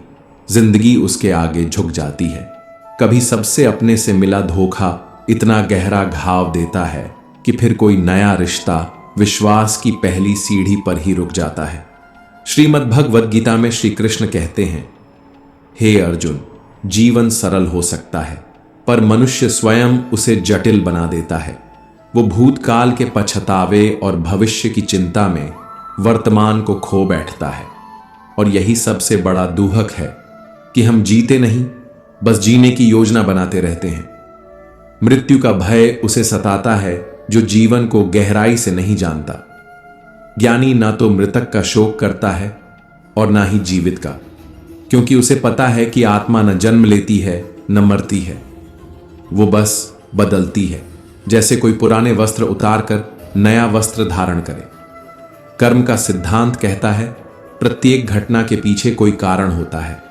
जिंदगी उसके आगे झुक जाती है। कभी सबसे अपने से मिला धोखा इतना गहरा घाव देता है कि फिर कोई नया रिश्ता विश्वास की पहली सीढ़ी पर ही रुक जाता है। श्रीमद् भगवद गीता में श्री कृष्ण कहते हैं, हे अर्जुन, जीवन सरल हो सकता है पर मनुष्य स्वयं उसे जटिल बना देता है। वो भूतकाल के पछतावे और भविष्य की चिंता में वर्तमान को खो बैठता है। और यही सबसे बड़ा दुहक है कि हम जीते नहीं, बस जीने की योजना बनाते रहते हैं। मृत्यु का भय उसे सताता है जो जीवन को गहराई से नहीं जानता। ज्ञानी ना तो मृतक का शोक करता है और ना ही जीवित का, क्योंकि उसे पता है कि आत्मा न जन्म लेती है न मरती है, वो बस बदलती है, जैसे कोई पुराने वस्त्र उतारकर नया वस्त्र धारण करे। कर्म का सिद्धांत कहता है प्रत्येक घटना के पीछे कोई कारण होता है।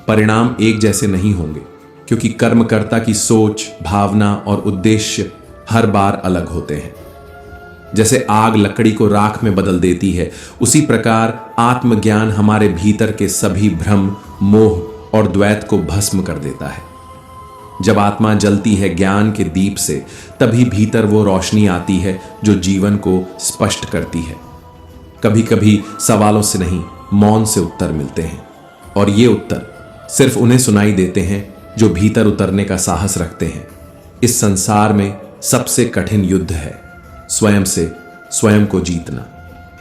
परिणाम एक जैसे नहीं होंगे, क्योंकि कर्मकर्ता की सोच, भावना और उद्देश्य हर बार अलग होते हैं। जैसे आग लकड़ी को राख में बदल देती है, उसी प्रकार आत्मज्ञान हमारे भीतर के सभी भ्रम, मोह और द्वैत को भस्म कर देता है। जब आत्मा जलती है ज्ञान के दीप से, तभी भीतर वो रोशनी आती है जो जीवन को स्पष्ट करती है। कभी कभी सवालों से नहीं, मौन से उत्तर मिलते हैं, और ये उत्तर सिर्फ उन्हें सुनाई देते हैं जो भीतर उतरने का साहस रखते हैं। इस संसार में सबसे कठिन युद्ध है स्वयं से स्वयं को जीतना।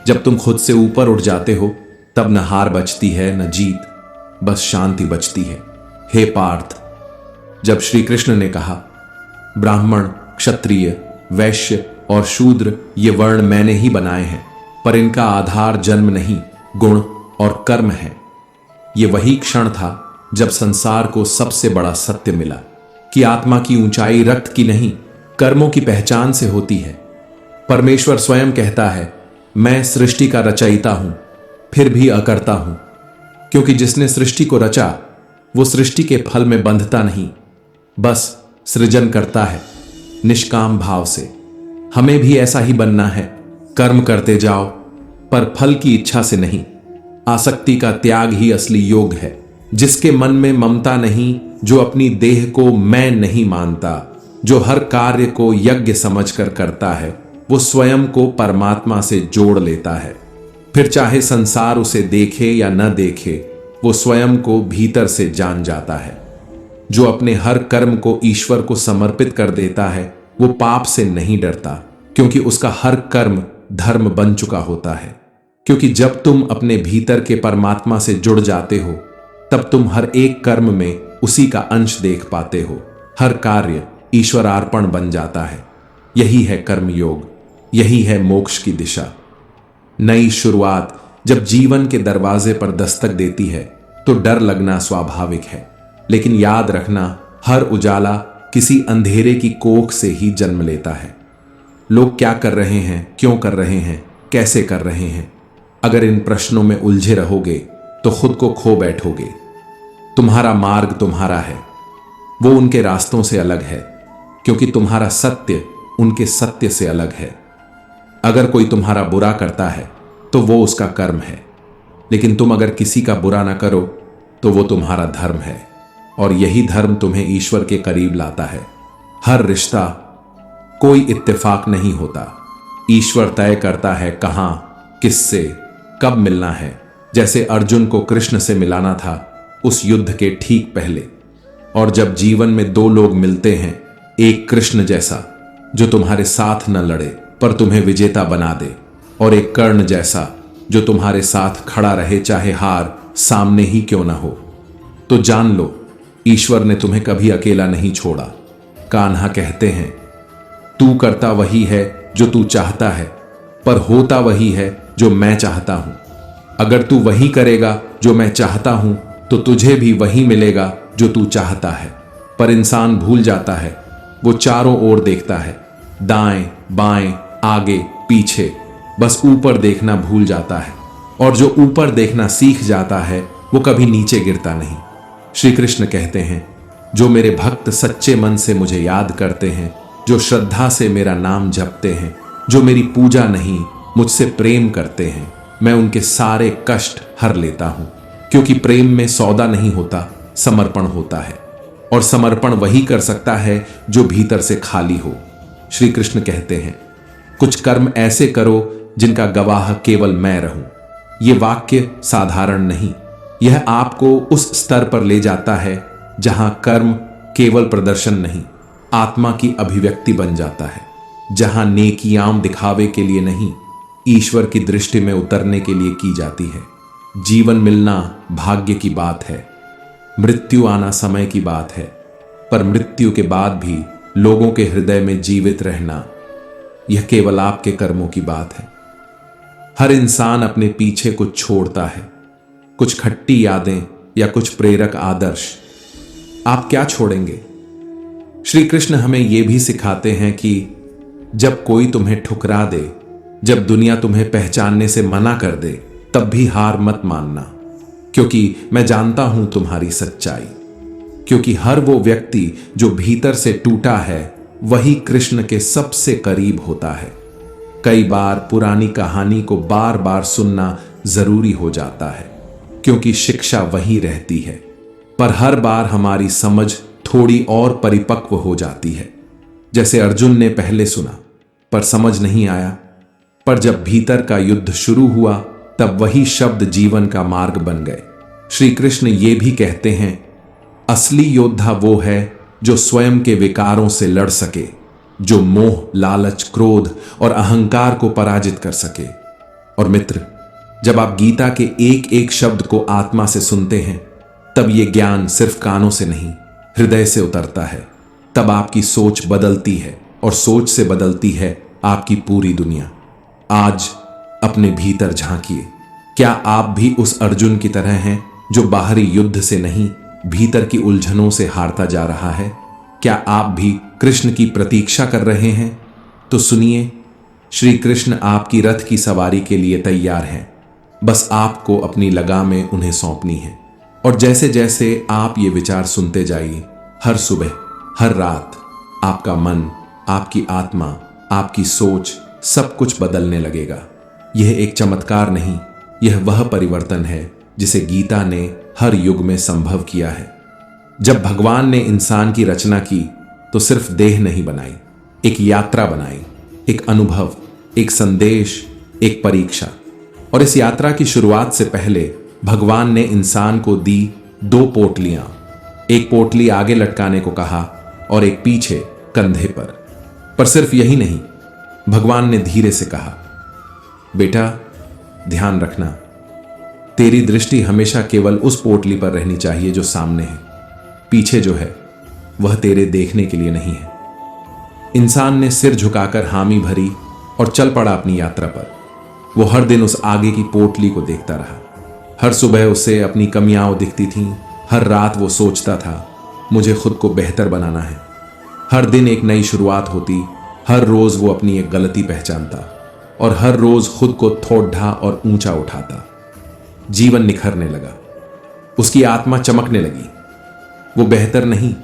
जब तुम खुद से ऊपर उठ जाते हो तब न हार बचती है न जीत, बस शांति बचती है। हे पार्थ, जब श्री कृष्ण ने कहा ब्राह्मण, क्षत्रिय, वैश्य और शूद्र ये वर्ण मैंने ही बनाए हैं, पर इनका आधार जन्म नहीं गुण और कर्म है, ये वही क्षण था जब संसार को सबसे बड़ा सत्य मिला कि आत्मा की ऊंचाई रक्त की नहीं, कर्मों की पहचान से होती है। परमेश्वर स्वयं कहता है, मैं सृष्टि का रचयिता हूं, फिर भी अकर्ता हूं, क्योंकि जिसने सृष्टि को रचा वो सृष्टि के फल में बंधता नहीं, बस सृजन करता है निष्काम भाव से। हमें भी ऐसा ही बनना है। कर्म करते जाओ, पर फल की इच्छा से नहीं। आसक्ति का त्याग ही असली योग है। जिसके मन में ममता नहीं, जो अपनी देह को मैं नहीं मानता, जो हर कार्य को यज्ञ समझकर करता है, वो स्वयं को परमात्मा से जोड़ लेता है। फिर चाहे संसार उसे देखे या न देखे, वो स्वयं को भीतर से जान जाता है। जो अपने हर कर्म को ईश्वर को समर्पित कर देता है, वो पाप से नहीं डरता, क्योंकि उसका हर कर्म धर्म बन चुका होता है। क्योंकि जब तुम अपने भीतर के परमात्मा से जुड़ जाते हो, तब तुम हर एक कर्म में उसी का अंश देख पाते हो। हर कार्य ईश्वरार्पण बन जाता है। यही है कर्म योग, यही है मोक्ष की दिशा। नई शुरुआत जब जीवन के दरवाजे पर दस्तक देती है, तो डर लगना स्वाभाविक है। लेकिन याद रखना, हर उजाला किसी अंधेरे की कोख से ही जन्म लेता है। लोग क्या कर रहे हैं, क्यों कर रहे हैं, कैसे कर रहे हैं, अगर इन प्रश्नों में उलझे रहोगे तो खुद को खो बैठोगे। तुम्हारा मार्ग तुम्हारा है, वो उनके रास्तों से अलग है, क्योंकि तुम्हारा सत्य उनके सत्य से अलग है। अगर कोई तुम्हारा बुरा करता है तो वो उसका कर्म है, लेकिन तुम अगर किसी का बुरा ना करो तो वो तुम्हारा धर्म है, और यही धर्म तुम्हें ईश्वर के करीब लाता है। हर रिश्ता कोई इत्तेफाक नहीं होता। ईश्वर तय करता है कहां, किससे, कब मिलना है। जैसे अर्जुन को कृष्ण से मिलाना था उस युद्ध के ठीक पहले। और जब जीवन में दो लोग मिलते हैं, एक कृष्ण जैसा जो तुम्हारे साथ न लड़े पर तुम्हें विजेता बना दे, और एक कर्ण जैसा जो तुम्हारे साथ खड़ा रहे चाहे हार सामने ही क्यों ना हो, तो जान लो ईश्वर ने तुम्हें कभी अकेला नहीं छोड़ा। कान्हा कहते हैं, तू करता वही है जो तू चाहता है, पर होता वही है जो मैं चाहता हूं। अगर तू वही करेगा जो मैं चाहता हूं, तो तुझे भी वही मिलेगा जो तू चाहता है। पर इंसान भूल जाता है, वो चारों ओर देखता है, दाएं बाएं आगे पीछे, बस ऊपर देखना भूल जाता है। और जो ऊपर देखना सीख जाता है, वो कभी नीचे गिरता नहीं। श्री कृष्ण कहते हैं, जो मेरे भक्त सच्चे मन से मुझे याद करते हैं, जो श्रद्धा से मेरा नाम जपते हैं, जो मेरी पूजा नहीं मुझसे प्रेम करते हैं, मैं उनके सारे कष्ट हर लेता हूं। क्योंकि प्रेम में सौदा नहीं होता, समर्पण होता है, और समर्पण वही कर सकता है जो भीतर से खाली हो। श्री कृष्ण कहते हैं, कुछ कर्म ऐसे करो जिनका गवाह केवल मैं रहूं। ये वाक्य साधारण नहीं, यह आपको उस स्तर पर ले जाता है जहां कर्म केवल प्रदर्शन नहीं, आत्मा की अभिव्यक्ति बन जाता है। जहां नेकियां दिखावे के लिए नहीं, ईश्वर की दृष्टि में उतरने के लिए की जाती है। जीवन मिलना भाग्य की बात है, मृत्यु आना समय की बात है, पर मृत्यु के बाद भी लोगों के हृदय में जीवित रहना, यह केवल आपके कर्मों की बात है। हर इंसान अपने पीछे कुछ छोड़ता है, कुछ खट्टी यादें या कुछ प्रेरक आदर्श। आप क्या छोड़ेंगे? श्री कृष्ण हमें यह भी सिखाते हैं कि जब कोई तुम्हें ठुकरा दे, जब दुनिया तुम्हें पहचानने से मना कर दे, तब भी हार मत मानना, क्योंकि मैं जानता हूं तुम्हारी सच्चाई। क्योंकि हर वो व्यक्ति जो भीतर से टूटा है, वही कृष्ण के सबसे करीब होता है। कई बार पुरानी कहानी को बार बार सुनना जरूरी हो जाता है, क्योंकि शिक्षा वही रहती है, पर हर बार हमारी समझ थोड़ी और परिपक्व हो जाती है। जैसे अर्जुन ने पहले सुना पर समझ नहीं आया, पर जब भीतर का युद्ध शुरू हुआ, तब वही शब्द जीवन का मार्ग बन गए। श्री कृष्ण ये भी कहते हैं, असली योद्धा वो है जो स्वयं के विकारों से लड़ सके, जो मोह, लालच, क्रोध और अहंकार को पराजित कर सके। और मित्र, जब आप गीता के एक एक शब्द को आत्मा से सुनते हैं, तब ये ज्ञान सिर्फ कानों से नहीं, हृदय से उतरता है। तब आपकी सोच बदलती है, और सोच से बदलती है आपकी पूरी दुनिया। आज अपने भीतर झांकिए। क्या आप भी उस अर्जुन की तरह हैं जो बाहरी युद्ध से नहीं, भीतर की उलझनों से हारता जा रहा है? क्या आप भी कृष्ण की प्रतीक्षा कर रहे हैं? तो सुनिए, श्री कृष्ण आपकी रथ की सवारी के लिए तैयार हैं। बस आपको अपनी लगामें उन्हें सौंपनी है। और जैसे जैसे आप ये विचार सुनते जाइए, हर सुबह, हर रात, आपका मन, आपकी आत्मा, आपकी सोच, सब कुछ बदलने लगेगा। यह एक चमत्कार नहीं, यह वह परिवर्तन है जिसे गीता ने हर युग में संभव किया है। जब भगवान ने इंसान की रचना की तो सिर्फ देह नहीं बनाई, एक यात्रा बनाई, एक अनुभव, एक संदेश, एक परीक्षा। और इस यात्रा की शुरुआत से पहले भगवान ने इंसान को दी 2 पोटलियां, एक पोटली आगे लटकाने को कहा और एक पीछे कंधे पर सिर्फ यही नहीं, भगवान ने धीरे से कहा, बेटा ध्यान रखना, तेरी दृष्टि हमेशा केवल उस पोटली पर रहनी चाहिए जो सामने है, पीछे जो है वह तेरे देखने के लिए नहीं है। इंसान ने सिर झुकाकर हामी भरी और चल पड़ा अपनी यात्रा पर। वो हर दिन उस आगे की पोटली को देखता रहा। हर सुबह उसे अपनी कमियां दिखती थीं, हर रात वो सोचता था मुझे खुद को बेहतर बनाना है। हर दिन एक नई शुरुआत होती, हर रोज वो अपनी एक गलती पहचानता और हर रोज खुद को थोड़ा और ऊंचा उठाता। जीवन निखरने लगा, उसकी आत्मा चमकने लगी। वो बेहतर नहीं,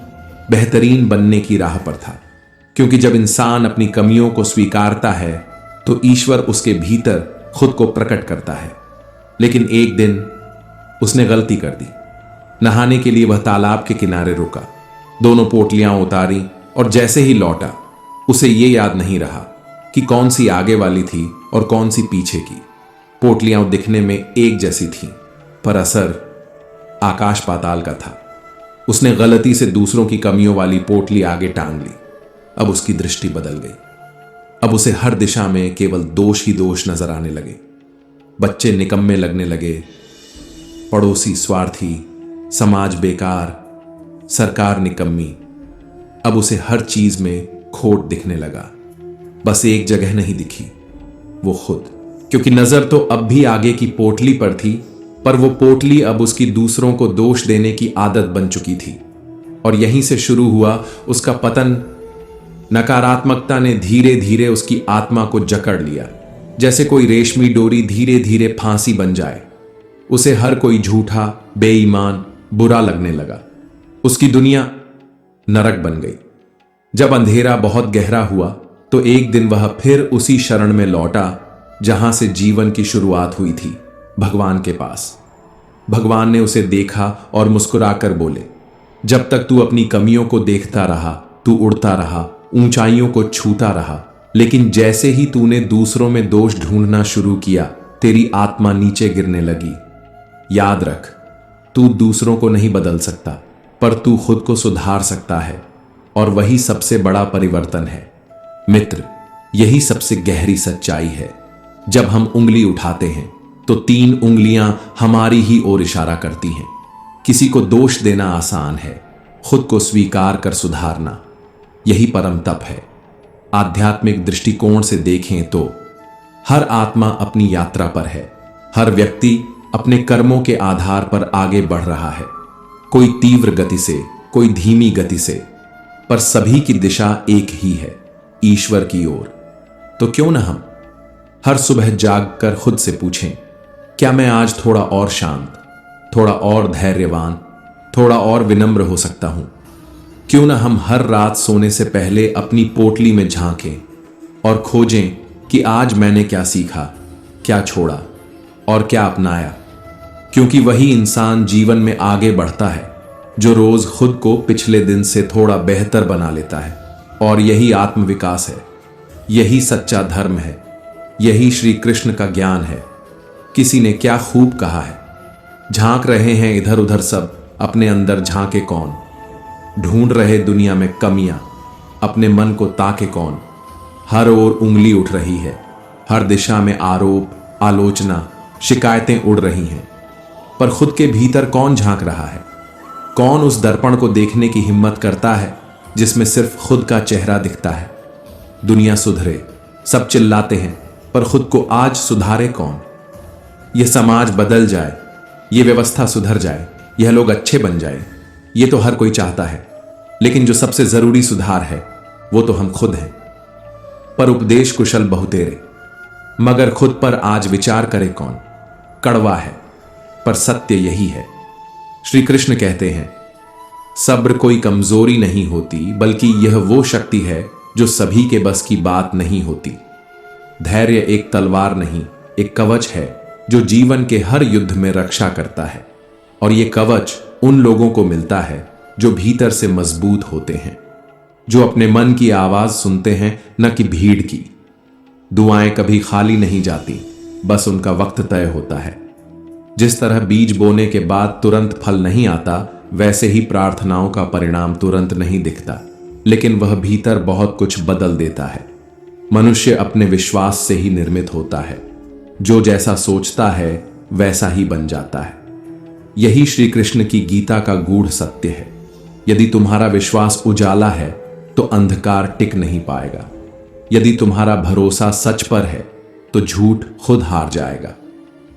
बेहतरीन बनने की राह पर था, क्योंकि जब इंसान अपनी कमियों को स्वीकारता है तो ईश्वर उसके भीतर खुद को प्रकट करता है। लेकिन एक दिन उसने गलती कर दी। नहाने के लिए वह तालाब के किनारे रुका, दोनों पोटलियां उतारी और जैसे ही लौटा उसे ये याद नहीं रहा कि कौन सी आगे वाली थी और कौन सी पीछे की। पोटलियां दिखने में एक जैसी थीं, पर असर आकाश पाताल का था। उसने गलती से दूसरों की कमियों वाली पोटली आगे टांग ली। अब उसकी दृष्टि बदल गई। अब उसे हर दिशा में केवल दोष ही दोष नजर आने लगे। बच्चे निकम्मे लगने लगे, पड़ोसी स्वार्थी, समाज बेकार, सरकार निकम्मी। अब उसे हर चीज में खोट दिखने लगा। बस एक जगह नहीं दिखी, वो खुद। क्योंकि नजर तो अब भी आगे की पोटली पर थी, पर वो पोटली अब उसकी दूसरों को दोष देने की आदत बन चुकी थी। और यहीं से शुरू हुआ उसका पतन। नकारात्मकता ने धीरे धीरे उसकी आत्मा को जकड़ लिया, जैसे कोई रेशमी डोरी धीरे धीरे फांसी बन जाए। उसे हर कोई झूठा, बेईमान, बुरा लगने लगा। उसकी दुनिया नरक बन गई। जब अंधेरा बहुत गहरा हुआ तो एक दिन वह फिर उसी शरण में लौटा जहां से जीवन की शुरुआत हुई थी, भगवान के पास। भगवान ने उसे देखा और मुस्कुराकर बोले, जब तक तू अपनी कमियों को देखता रहा, तू उड़ता रहा, ऊंचाइयों को छूता रहा, लेकिन जैसे ही तूने दूसरों में दोष ढूंढना शुरू किया, तेरी आत्मा नीचे गिरने लगी। याद रख, तू दूसरों को नहीं बदल सकता, पर तू खुद को सुधार सकता है, और वही सबसे बड़ा परिवर्तन है। मित्र, यही सबसे गहरी सच्चाई है। जब हम उंगली उठाते हैं तो 3 उंगलियां हमारी ही ओर इशारा करती हैं। किसी को दोष देना आसान है, खुद को स्वीकार कर सुधारना यही परम तप है। आध्यात्मिक दृष्टिकोण से देखें तो हर आत्मा अपनी यात्रा पर है। हर व्यक्ति अपने कर्मों के आधार पर आगे बढ़ रहा है, कोई तीव्र गति से, कोई धीमी गति से, पर सभी की दिशा एक ही है, ईश्वर की ओर। तो क्यों न हम हर सुबह जागकर खुद से पूछें, क्या मैं आज थोड़ा और शांत, थोड़ा और धैर्यवान, थोड़ा और विनम्र हो सकता हूं? क्यों न हम हर रात सोने से पहले अपनी पोटली में झांकें और खोजें कि आज मैंने क्या सीखा, क्या छोड़ा और क्या अपनाया। क्योंकि वही इंसान जीवन में आगे बढ़ता है जो रोज खुद को पिछले दिन से थोड़ा बेहतर बना लेता है। और यही आत्मविकास है, यही सच्चा धर्म है, यही श्री कृष्ण का ज्ञान है। किसी ने क्या खूब कहा है, झांक रहे हैं इधर उधर सब, अपने अंदर झांके कौन? ढूंढ रहे दुनिया में कमियां, अपने मन को ताके कौन? हर ओर उंगली उठ रही है, हर दिशा में आरोप, आलोचना, शिकायतें उड़ रही हैं, पर खुद के भीतर कौन झांक रहा है? कौन उस दर्पण को देखने की हिम्मत करता है जिसमें सिर्फ खुद का चेहरा दिखता है? दुनिया सुधरे, सब चिल्लाते हैं, पर खुद को आज सुधारे कौन? यह समाज बदल जाए, यह व्यवस्था सुधर जाए, यह लोग अच्छे बन जाए, ये तो हर कोई चाहता है, लेकिन जो सबसे जरूरी सुधार है वो तो हम खुद हैं। पर उपदेश कुशल बहुतेरे, मगर खुद पर आज विचार करे कौन? कड़वा है, पर सत्य यही है। श्री कृष्ण कहते हैं, सब्र कोई कमजोरी नहीं होती, बल्कि यह वो शक्ति है जो सभी के बस की बात नहीं होती। धैर्य एक तलवार नहीं, एक कवच है जो जीवन के हर युद्ध में रक्षा करता है। और ये कवच उन लोगों को मिलता है जो भीतर से मजबूत होते हैं, जो अपने मन की आवाज सुनते हैं, न कि भीड़ की। दुआएं कभी खाली नहीं जाती, बस उनका वक्त तय होता है। जिस तरह बीज बोने के बाद तुरंत फल नहीं आता, वैसे ही प्रार्थनाओं का परिणाम तुरंत नहीं दिखता, लेकिन वह भीतर बहुत कुछ बदल देता है। मनुष्य अपने विश्वास से ही निर्मित होता है। जो जैसा सोचता है वैसा ही बन जाता है। यही श्री कृष्ण की गीता का गूढ़ सत्य है। यदि तुम्हारा विश्वास उजाला है तो अंधकार टिक नहीं पाएगा। यदि तुम्हारा भरोसा सच पर है तो झूठ खुद हार जाएगा।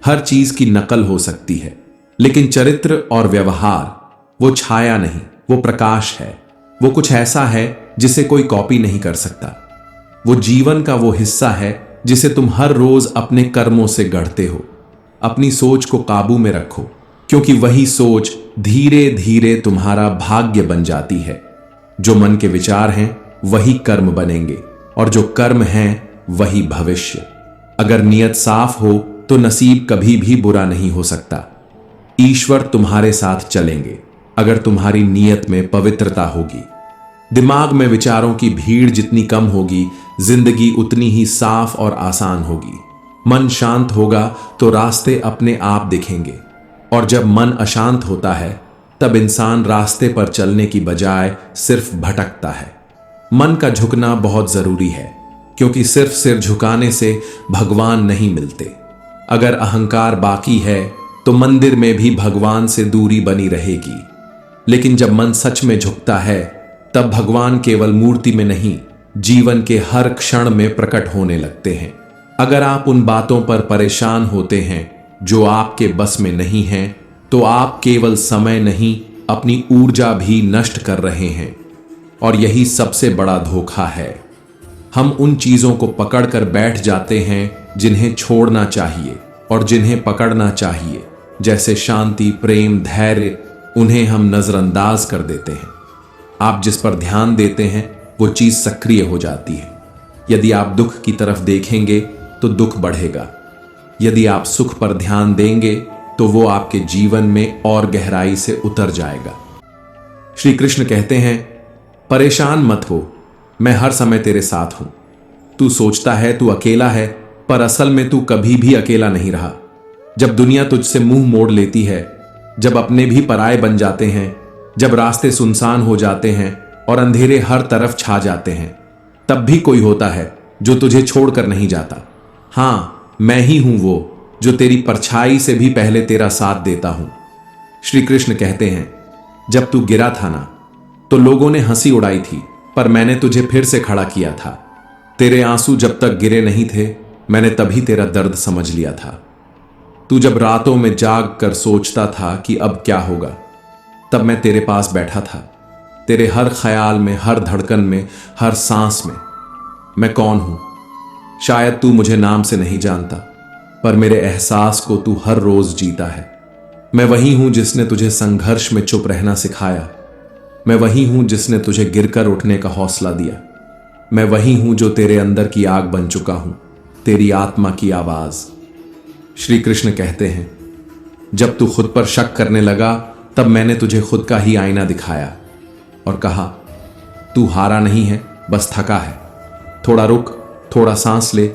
हर चीज की नकल हो सकती है, लेकिन चरित्र और व्यवहार वो छाया नहीं, वो प्रकाश है। वो कुछ ऐसा है जिसे कोई कॉपी नहीं कर सकता। वो जीवन का वो हिस्सा है जिसे तुम हर रोज अपने कर्मों से गढ़ते हो। अपनी सोच को काबू में रखो, क्योंकि वही सोच धीरे धीरे तुम्हारा भाग्य बन जाती है। जो मन के विचार हैं वही कर्म बनेंगे, और जो कर्म हैं वही भविष्य। अगर नियत साफ हो तो नसीब कभी भी बुरा नहीं हो सकता। ईश्वर तुम्हारे साथ चलेंगे अगर तुम्हारी नियत में पवित्रता होगी। दिमाग में विचारों की भीड़ जितनी कम होगी, जिंदगी उतनी ही साफ और आसान होगी। मन शांत होगा तो रास्ते अपने आप दिखेंगे, और जब मन अशांत होता है तब इंसान रास्ते पर चलने की बजाय सिर्फ भटकता है। मन का झुकना बहुत जरूरी है, क्योंकि सिर्फ सिर झुकाने से भगवान नहीं मिलते। अगर अहंकार बाकी है तो मंदिर में भी भगवान से दूरी बनी रहेगी। लेकिन जब मन सच में झुकता है तब भगवान केवल मूर्ति में नहीं, जीवन के हर क्षण में प्रकट होने लगते हैं। अगर आप उन बातों पर परेशान होते हैं जो आपके बस में नहीं हैं, तो आप केवल समय नहीं, अपनी ऊर्जा भी नष्ट कर रहे हैं। और यही सबसे बड़ा धोखा है। हम उन चीजों को पकड़कर बैठ जाते हैं जिन्हें छोड़ना चाहिए और जिन्हें पकड़ना चाहिए, जैसे शांति, प्रेम, धैर्य, उन्हें हम नजरअंदाज कर देते हैं। आप जिस पर ध्यान देते हैं वो चीज सक्रिय हो जाती है। यदि आप दुख की तरफ देखेंगे तो दुख बढ़ेगा। यदि आप सुख पर ध्यान देंगे तो वो आपके जीवन में और गहराई से उतर जाएगा। श्री कृष्ण कहते हैं, परेशान मत हो, मैं हर समय तेरे साथ हूं। तू सोचता है तू अकेला है, पर असल में तू कभी भी अकेला नहीं रहा। जब दुनिया तुझसे मुंह मोड़ लेती है, जब अपने भी पराये बन जाते हैं, जब रास्ते सुनसान हो जाते हैं और अंधेरे हर तरफ छा जाते हैं, तब भी कोई होता है जो तुझे छोड़कर नहीं जाता। हां, मैं ही हूं वो जो तेरी परछाई से भी पहले तेरा साथ देता हूं। श्री कृष्ण कहते हैं, जब तू गिरा था ना, तो लोगों ने हंसी उड़ाई थी, पर मैंने तुझे फिर से खड़ा किया था। तेरे आंसू जब तक गिरे नहीं थे, मैंने तभी तेरा दर्द समझ लिया था। तू जब रातों में जाग कर सोचता था कि अब क्या होगा, तब मैं तेरे पास बैठा था। तेरे हर ख्याल में, हर धड़कन में, हर सांस में। मैं कौन हूं? शायद तू मुझे नाम से नहीं जानता, पर मेरे एहसास को तू हर रोज जीता है। मैं वही हूं जिसने तुझे संघर्ष में चुप रहना सिखाया। मैं वही हूं जिसने तुझे गिरकर उठने का हौसला दिया। मैं वही हूं जो तेरे अंदर की आग बन चुका हूं, तेरी आत्मा की आवाज। श्री कृष्ण कहते हैं, जब तू खुद पर शक करने लगा, तब मैंने तुझे खुद का ही आईना दिखाया और कहा, तू हारा नहीं है, बस थका है। थोड़ा रुक, थोड़ा सांस ले,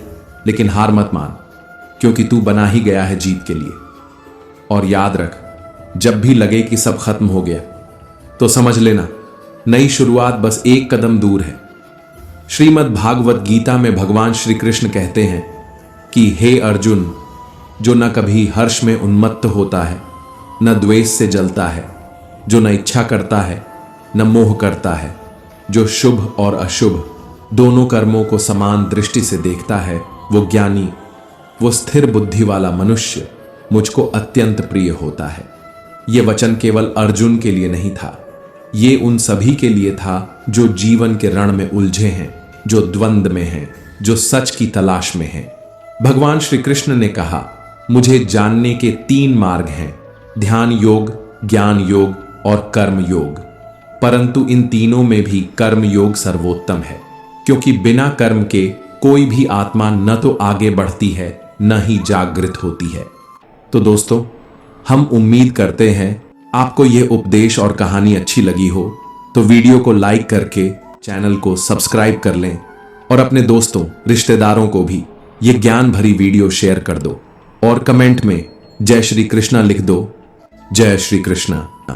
लेकिन हार मत मान, क्योंकि तू बना ही गया है जीत के लिए। और याद रख, जब भी लगे कि सब खत्म हो गया, तो समझ लेना नई शुरुआत बस एक कदम दूर है। श्रीमद् भागवत गीता में भगवान श्री कृष्ण कहते हैं कि हे अर्जुन, जो न कभी हर्ष में उन्मत्त होता है, न द्वेष से जलता है, जो न इच्छा करता है न मोह करता है, जो शुभ और अशुभ दोनों कर्मों को समान दृष्टि से देखता है, वो ज्ञानी, वो स्थिर बुद्धि वाला मनुष्य मुझको अत्यंत प्रिय होता है। ये वचन केवल अर्जुन के लिए नहीं था, ये उन सभी के लिए था जो जीवन के रण में उलझे हैं, जो द्वंद्व में हैं, जो सच की तलाश में हैं। भगवान श्री कृष्ण ने कहा, मुझे जानने के 3 मार्ग हैं, ध्यान योग, ज्ञान योग और कर्म योग। परंतु इन तीनों में भी कर्म योग सर्वोत्तम है, क्योंकि बिना कर्म के कोई भी आत्मा न तो आगे बढ़ती है न ही जागृत होती है। तो दोस्तों, हम उम्मीद करते हैं आपको यह उपदेश और कहानी अच्छी लगी हो, तो वीडियो को लाइक करके चैनल को सब्सक्राइब कर लें और अपने दोस्तों रिश्तेदारों को भी ये ज्ञान भरी वीडियो शेयर कर दो और कमेंट में जय श्री कृष्णा लिख दो। जय श्री कृष्णा।